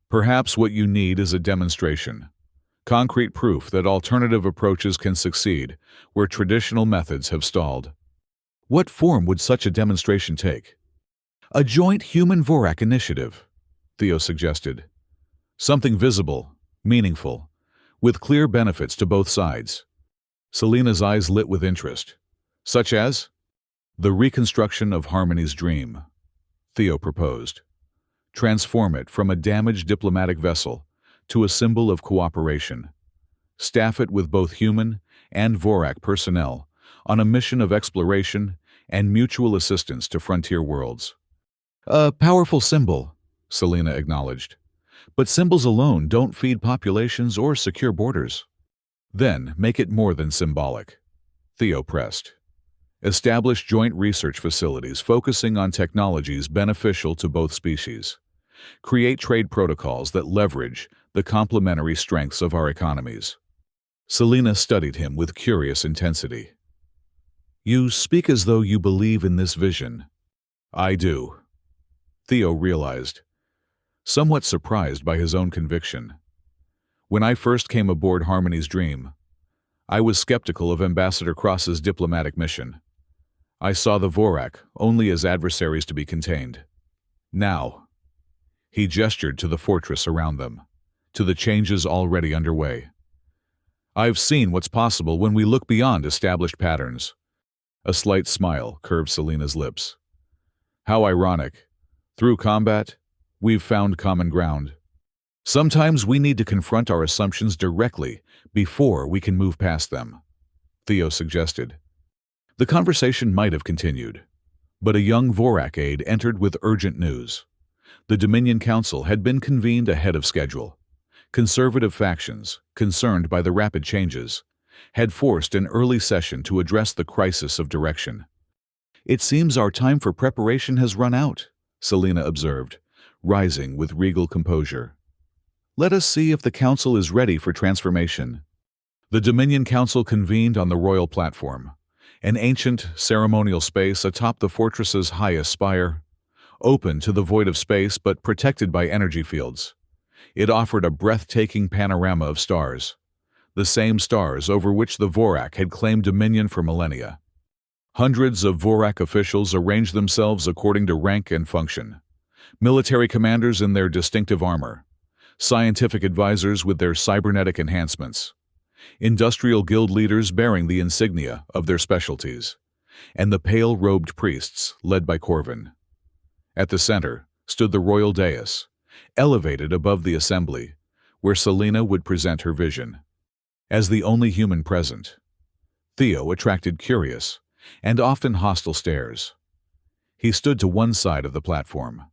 Perhaps what you need is a demonstration. Concrete proof that alternative approaches can succeed where traditional methods have stalled. What form would such a demonstration take? A joint human-Vorak initiative, Theo suggested. Something visible, meaningful, with clear benefits to both sides. Selena's eyes lit with interest. Such as? The reconstruction of Harmony's dream, Theo proposed. Transform it from a damaged diplomatic vessel to a symbol of cooperation. Staff it with both human and Vorak personnel on a mission of exploration and mutual assistance to frontier worlds. A powerful symbol, Selena acknowledged. But symbols alone don't feed populations or secure borders. Then make it more than symbolic, Theo pressed. Establish joint research facilities focusing on technologies beneficial to both species. Create trade protocols that leverage the complementary strengths of our economies. Selina studied him with curious intensity. You speak as though you believe in this vision. I do, Theo realized, somewhat surprised by his own conviction. When I first came aboard Harmony's Dream, I was skeptical of Ambassador Cross's diplomatic mission. I saw the Vorak only as adversaries to be contained. Now, he gestured to the fortress around them, to the changes already underway. I've seen what's possible when we look beyond established patterns. A slight smile curved Selina's lips. How ironic. Through combat, we've found common ground. Sometimes we need to confront our assumptions directly before we can move past them, Theo suggested. The conversation might have continued, but a young Vorak aide entered with urgent news. The Dominion Council had been convened ahead of schedule. Conservative factions, concerned by the rapid changes, had forced an early session to address the crisis of direction. It seems our time for preparation has run out, Selina observed, rising with regal composure. Let us see if the Council is ready for transformation. The Dominion Council convened on the royal platform, an ancient ceremonial space atop the fortress's highest spire, open to the void of space but protected by energy fields. It offered a breathtaking panorama of stars, the same stars over which the Vorak had claimed dominion for millennia. Hundreds of Vorak officials arranged themselves according to rank and function. Military commanders in their distinctive armor, scientific advisors with their cybernetic enhancements, industrial guild leaders bearing the insignia of their specialties, and the pale-robed priests led by Corvin. At the center stood the royal dais, elevated above the assembly, where Selina would present her vision. As the only human present, Theo attracted curious and often hostile stares. He stood to one side of the platform,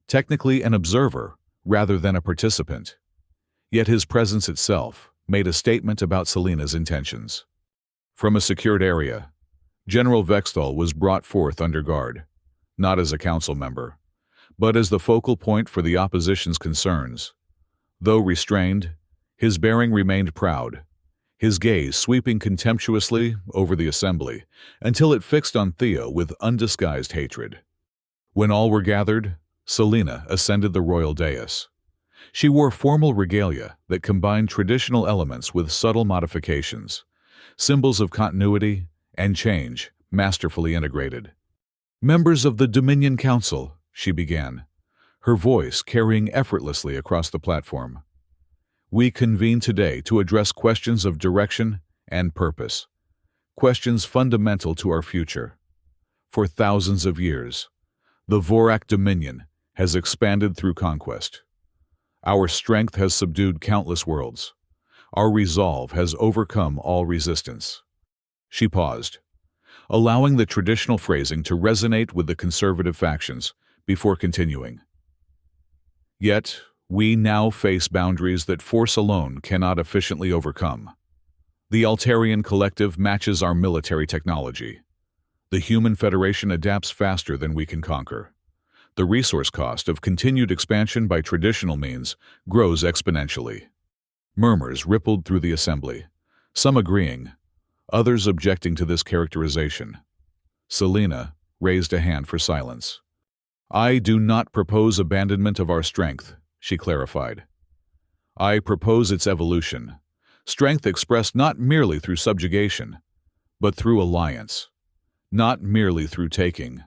technically an observer rather than a participant, yet his presence itself made a statement about Selina's intentions. From a secured area, General Vexthal was brought forth under guard, not as a council member, but as the focal point for the opposition's concerns. Though restrained, his bearing remained proud, his gaze sweeping contemptuously over the assembly until it fixed on Theo with undisguised hatred. When all were gathered, Selina ascended the royal dais. She wore formal regalia that combined traditional elements with subtle modifications, symbols of continuity and change masterfully integrated. Members of the Dominion Council, she began, her voice carrying effortlessly across the platform. We convene today to address questions of direction and purpose, questions fundamental to our future. For thousands of years, the Vorak Dominion has expanded through conquest. Our strength has subdued countless worlds. Our resolve has overcome all resistance. She paused, allowing the traditional phrasing to resonate with the conservative factions before continuing. Yet, we now face boundaries that force alone cannot efficiently overcome. The Altarian Collective matches our military technology. The Human Federation adapts faster than we can conquer. The resource cost of continued expansion by traditional means grows exponentially. Murmurs rippled through the assembly, some agreeing, others objecting to this characterization. Selina raised a hand for silence. I do not propose abandonment of our strength, she clarified. I propose its evolution, strength expressed not merely through subjugation, but through alliance, not merely through taking,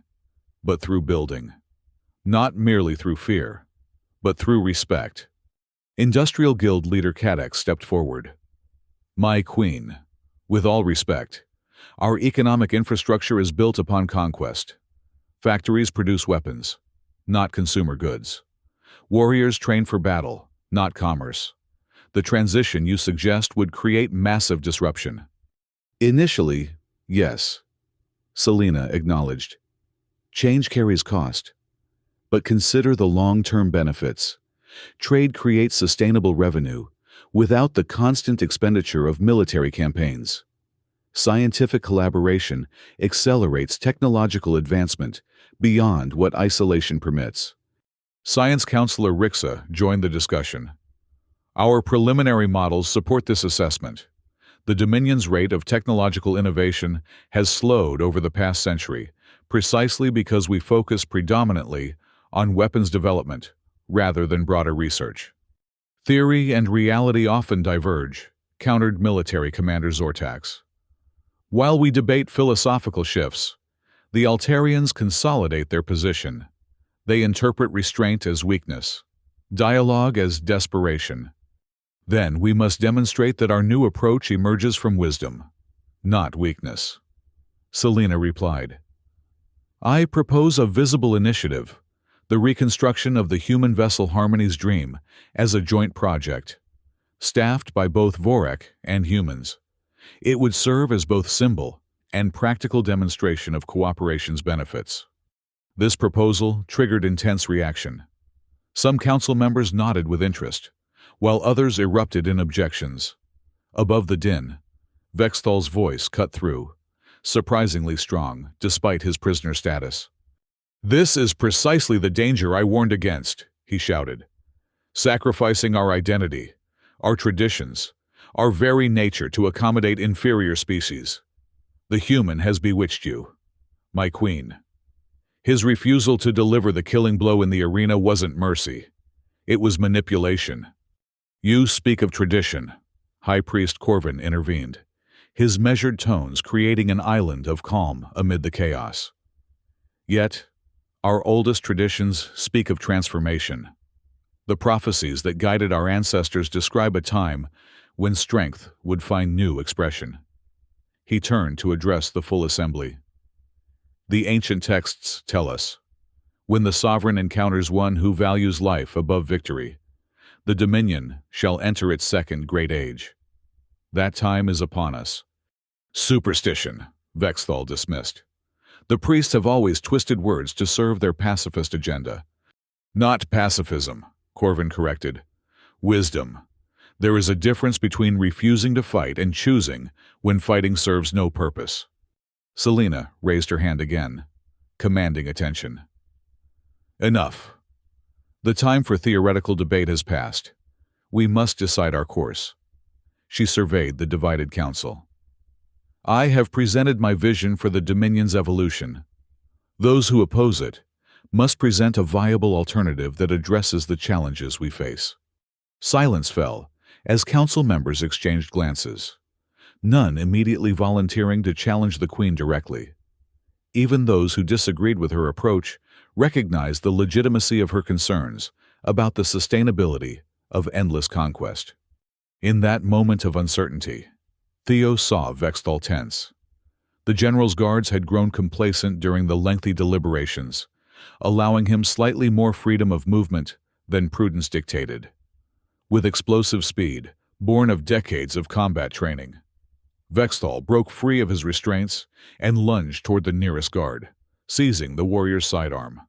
but through building, not merely through fear, but through respect. Industrial Guild leader Kadex stepped forward. My queen, with all respect, our economic infrastructure is built upon conquest. Factories produce weapons, not consumer goods. Warriors train for battle, not commerce. The transition you suggest would create massive disruption. Initially, yes, Selina acknowledged. Change carries cost. But consider the long-term benefits. Trade creates sustainable revenue without the constant expenditure of military campaigns. Scientific collaboration accelerates technological advancement beyond what isolation permits. Science Counselor Rixa joined the discussion. Our preliminary models support this assessment. The Dominion's rate of technological innovation has slowed over the past century, precisely because we focus predominantly on weapons development rather than broader research. Theory and reality often diverge, countered military commander Zortax. While we debate philosophical shifts, the Altarians consolidate their position. They interpret restraint as weakness, dialogue as desperation. Then we must demonstrate that our new approach emerges from wisdom, not weakness. Selena replied, I propose a visible initiative, the reconstruction of the human vessel Harmony's Dream as a joint project, staffed by both Vorek and humans. It would serve as both symbol and practical demonstration of cooperation's benefits. This proposal triggered intense reaction. Some council members nodded with interest, while others erupted in objections. Above the din, Vexthal's voice cut through, surprisingly strong despite his prisoner status. This is precisely the danger I warned against, he shouted. Sacrificing our identity, our traditions, our very nature to accommodate inferior species. The human has bewitched you, my queen. His refusal to deliver the killing blow in the arena wasn't mercy. It was manipulation. You speak of tradition, High Priest Corvin intervened, his measured tones creating an island of calm amid the chaos. Yet, our oldest traditions speak of transformation. The prophecies that guided our ancestors describe a time when strength would find new expression. He turned to address the full assembly. The ancient texts tell us, when the sovereign encounters one who values life above victory, the Dominion shall enter its second great age. That time is upon us. Superstition, Vexthal dismissed. The priests have always twisted words to serve their pacifist agenda. Not pacifism, Corvin corrected. Wisdom. There is a difference between refusing to fight and choosing when fighting serves no purpose. Selena raised her hand again, commanding attention. Enough. The time for theoretical debate has passed. We must decide our course. She surveyed the divided council. I have presented my vision for the Dominion's evolution. Those who oppose it must present a viable alternative that addresses the challenges we face. Silence fell as council members exchanged glances, none immediately volunteering to challenge the Queen directly. Even those who disagreed with her approach recognized the legitimacy of her concerns about the sustainability of endless conquest. In that moment of uncertainty, Theo saw Vexthal tense. The general's guards had grown complacent during the lengthy deliberations, allowing him slightly more freedom of movement than prudence dictated. With explosive speed, born of decades of combat training, Vexthal broke free of his restraints and lunged toward the nearest guard, seizing the warrior's sidearm.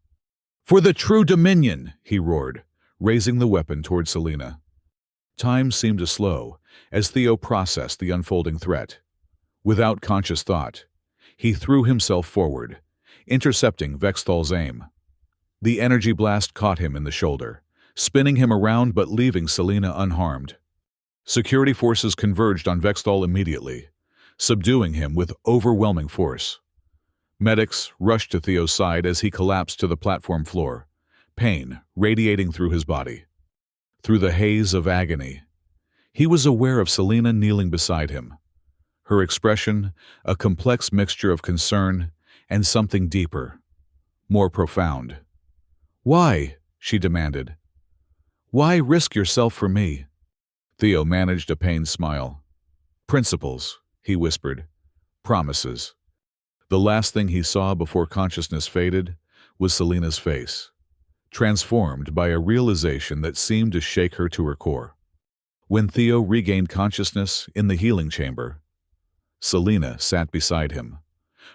For the true Dominion, he roared, raising the weapon toward Selena. Time seemed to slow as Theo processed the unfolding threat. Without conscious thought, he threw himself forward, intercepting Vexthal's aim. The energy blast caught him in the shoulder, spinning him around but leaving Selena unharmed. Security forces converged on Vexthal immediately, subduing him with overwhelming force. Medics rushed to Theo's side as he collapsed to the platform floor, pain radiating through his body. Through the haze of agony, he was aware of Selena kneeling beside him, her expression a complex mixture of concern and something deeper, more profound. Why? She demanded. Why risk yourself for me? Theo managed a pained smile. Principles, he whispered. Promises. The last thing he saw before consciousness faded was Selena's face, transformed by a realization that seemed to shake her to her core. When Theo regained consciousness in the healing chamber, Selena sat beside him,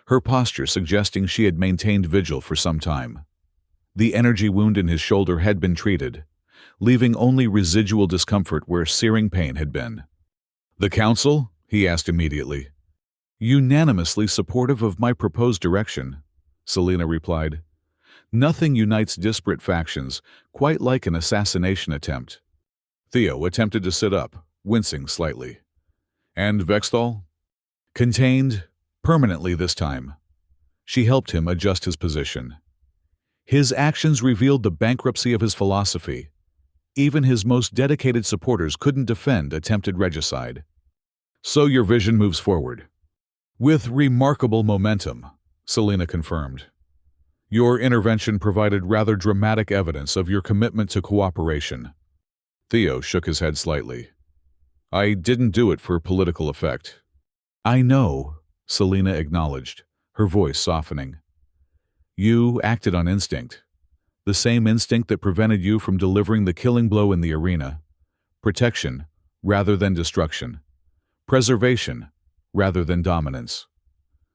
her posture suggesting she had maintained vigil for some time. The energy wound in his shoulder had been treated, leaving only residual discomfort where searing pain had been. The council? He asked immediately. Unanimously supportive of my proposed direction, Selena replied. Nothing unites disparate factions quite like an assassination attempt. Theo attempted to sit up, wincing slightly. And Vexthal? Contained, permanently this time. She helped him adjust his position. His actions revealed the bankruptcy of his philosophy. Even his most dedicated supporters couldn't defend attempted regicide. So your vision moves forward. With remarkable momentum, Selena confirmed. Your intervention provided rather dramatic evidence of your commitment to cooperation. Theo shook his head slightly. I didn't do it for political effect. I know, Selena acknowledged, her voice softening. You acted on instinct. The same instinct that prevented you from delivering the killing blow in the arena. Protection, rather than destruction. Preservation, rather than dominance.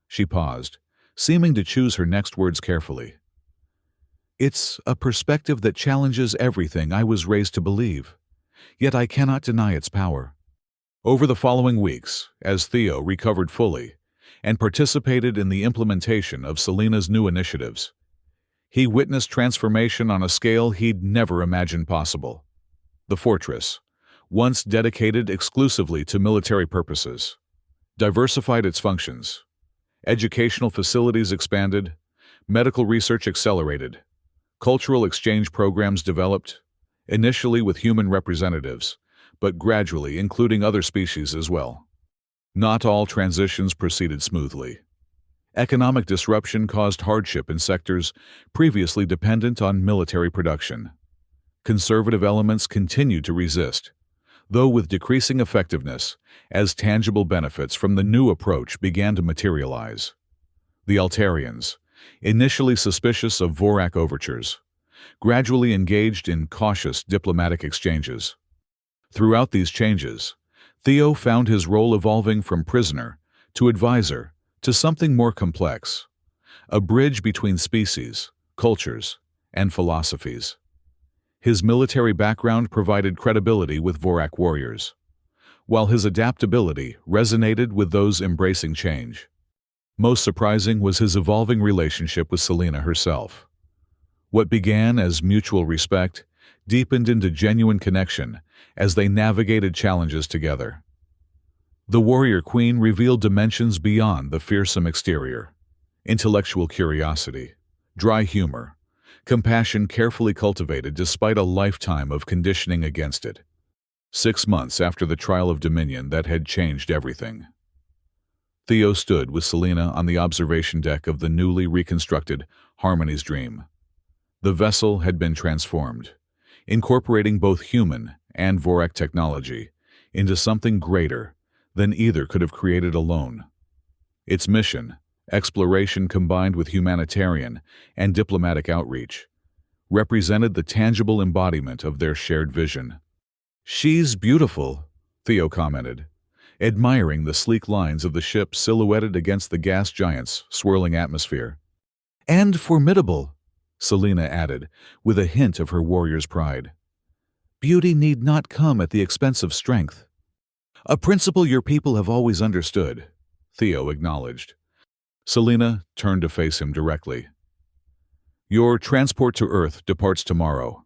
She paused, seeming to choose her next words carefully. It's a perspective that challenges everything I was raised to believe, yet I cannot deny its power. Over the following weeks, as Theo recovered fully and participated in the implementation of Selena's new initiatives, he witnessed transformation on a scale he'd never imagined possible. The fortress, once dedicated exclusively to military purposes, diversified its functions. Educational facilities expanded, medical research accelerated, cultural exchange programs developed, initially with human representatives, but gradually including other species as well. Not all transitions proceeded smoothly. Economic disruption caused hardship in sectors previously dependent on military production. Conservative elements continued to resist, though with decreasing effectiveness, as tangible benefits from the new approach began to materialize. The Altarians, initially suspicious of Vorak overtures, gradually engaged in cautious diplomatic exchanges. Throughout these changes, Theo found his role evolving from prisoner to advisor to something more complex, a bridge between species, cultures, and philosophies. His military background provided credibility with Vorak warriors, while his adaptability resonated with those embracing change. Most surprising was his evolving relationship with Selena herself. What began as mutual respect deepened into genuine connection as they navigated challenges together. The warrior queen revealed dimensions beyond the fearsome exterior: intellectual curiosity, dry humor, compassion carefully cultivated despite a lifetime of conditioning against it. 6 months after the trial of Dominion that had changed everything. Theo stood with Selena on the observation deck of the newly reconstructed Harmony's Dream. The vessel had been transformed, incorporating both human and Vorak technology into something greater than either could have created alone. Its mission, exploration combined with humanitarian and diplomatic outreach, represented the tangible embodiment of their shared vision. She's beautiful, Theo commented, admiring the sleek lines of the ship silhouetted against the gas giant's swirling atmosphere. And formidable, Selena added, with a hint of her warrior's pride. Beauty need not come at the expense of strength. A principle your people have always understood, Theo acknowledged. Selena turned to face him directly. Your transport to Earth departs tomorrow.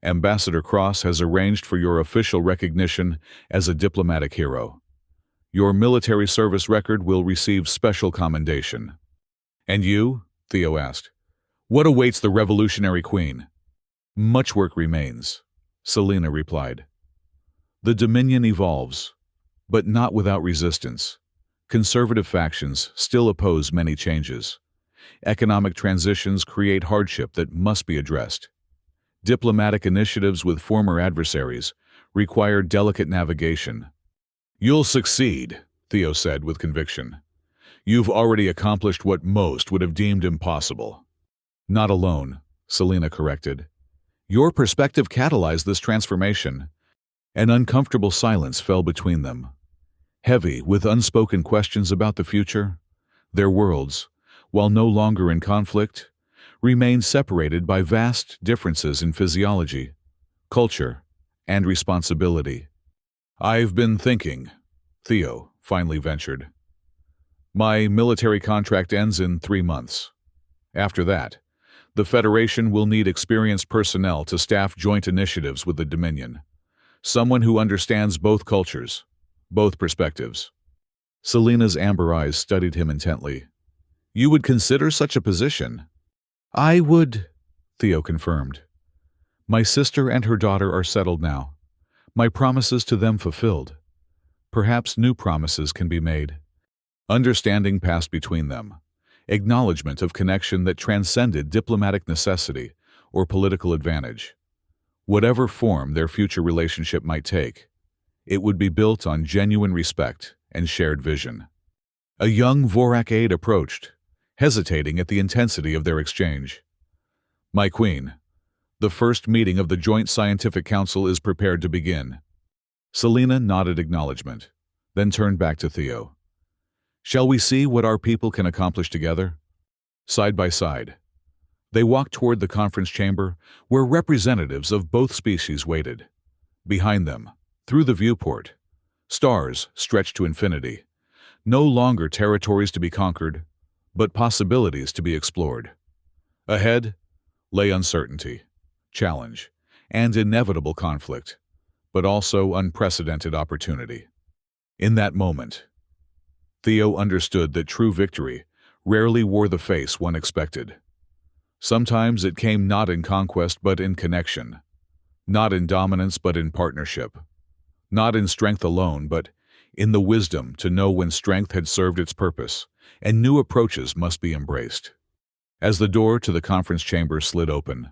Ambassador Cross has arranged for your official recognition as a diplomatic hero. Your military service record will receive special commendation. And you? Theo asked. What awaits the revolutionary queen? Much work remains, Selena replied. The Dominion evolves, but not without resistance. Conservative factions still oppose many changes. Economic transitions create hardship that must be addressed. Diplomatic initiatives with former adversaries require delicate navigation. You'll succeed, Theo said with conviction. You've already accomplished what most would have deemed impossible. Not alone, Selena corrected. Your perspective catalyzed this transformation. An uncomfortable silence fell between them, heavy with unspoken questions about the future. Their worlds, while no longer in conflict, remained separated by vast differences in physiology, culture, and responsibility. I've been thinking, Theo finally ventured. My military contract ends in 3 months. After that, the Federation will need experienced personnel to staff joint initiatives with the Dominion. Someone who understands both cultures, Both perspectives. Selena's amber eyes studied him intently. You would consider such a position? I would, Theo confirmed. My sister and her daughter are settled now. My promises to them fulfilled. Perhaps new promises can be made. Understanding passed between them. Acknowledgement of connection that transcended diplomatic necessity or political advantage. Whatever form their future relationship might take, it would be built on genuine respect and shared vision. A young Vorak aide approached, hesitating at the intensity of their exchange. My queen, the first meeting of the Joint Scientific Council is prepared to begin. Selena nodded acknowledgement, then turned back to Theo. Shall we see what our people can accomplish together? Side by side, they walked toward the conference chamber where representatives of both species waited. Behind them, through the viewport, stars stretched to infinity. No longer territories to be conquered, but possibilities to be explored. Ahead lay uncertainty, challenge, and inevitable conflict, but also unprecedented opportunity. In that moment, Theo understood that true victory rarely wore the face one expected. Sometimes it came not in conquest but in connection, not in dominance but in partnership, not in strength alone but in the wisdom to know when strength had served its purpose and new approaches must be embraced. As the door to the conference chamber slid open,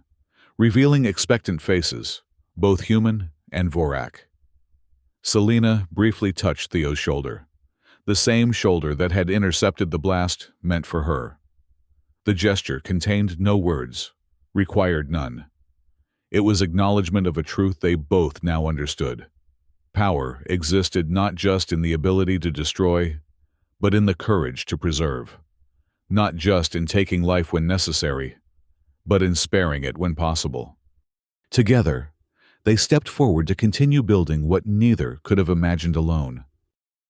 revealing expectant faces, both human and Vorak, Selena briefly touched Theo's shoulder, the same shoulder that had intercepted the blast meant for her. The gesture contained no words, required none. It was acknowledgement of a truth they both now understood. Power existed not just in the ability to destroy, but in the courage to preserve. Not just in taking life when necessary, but in sparing it when possible. Together, they stepped forward to continue building what neither could have imagined alone.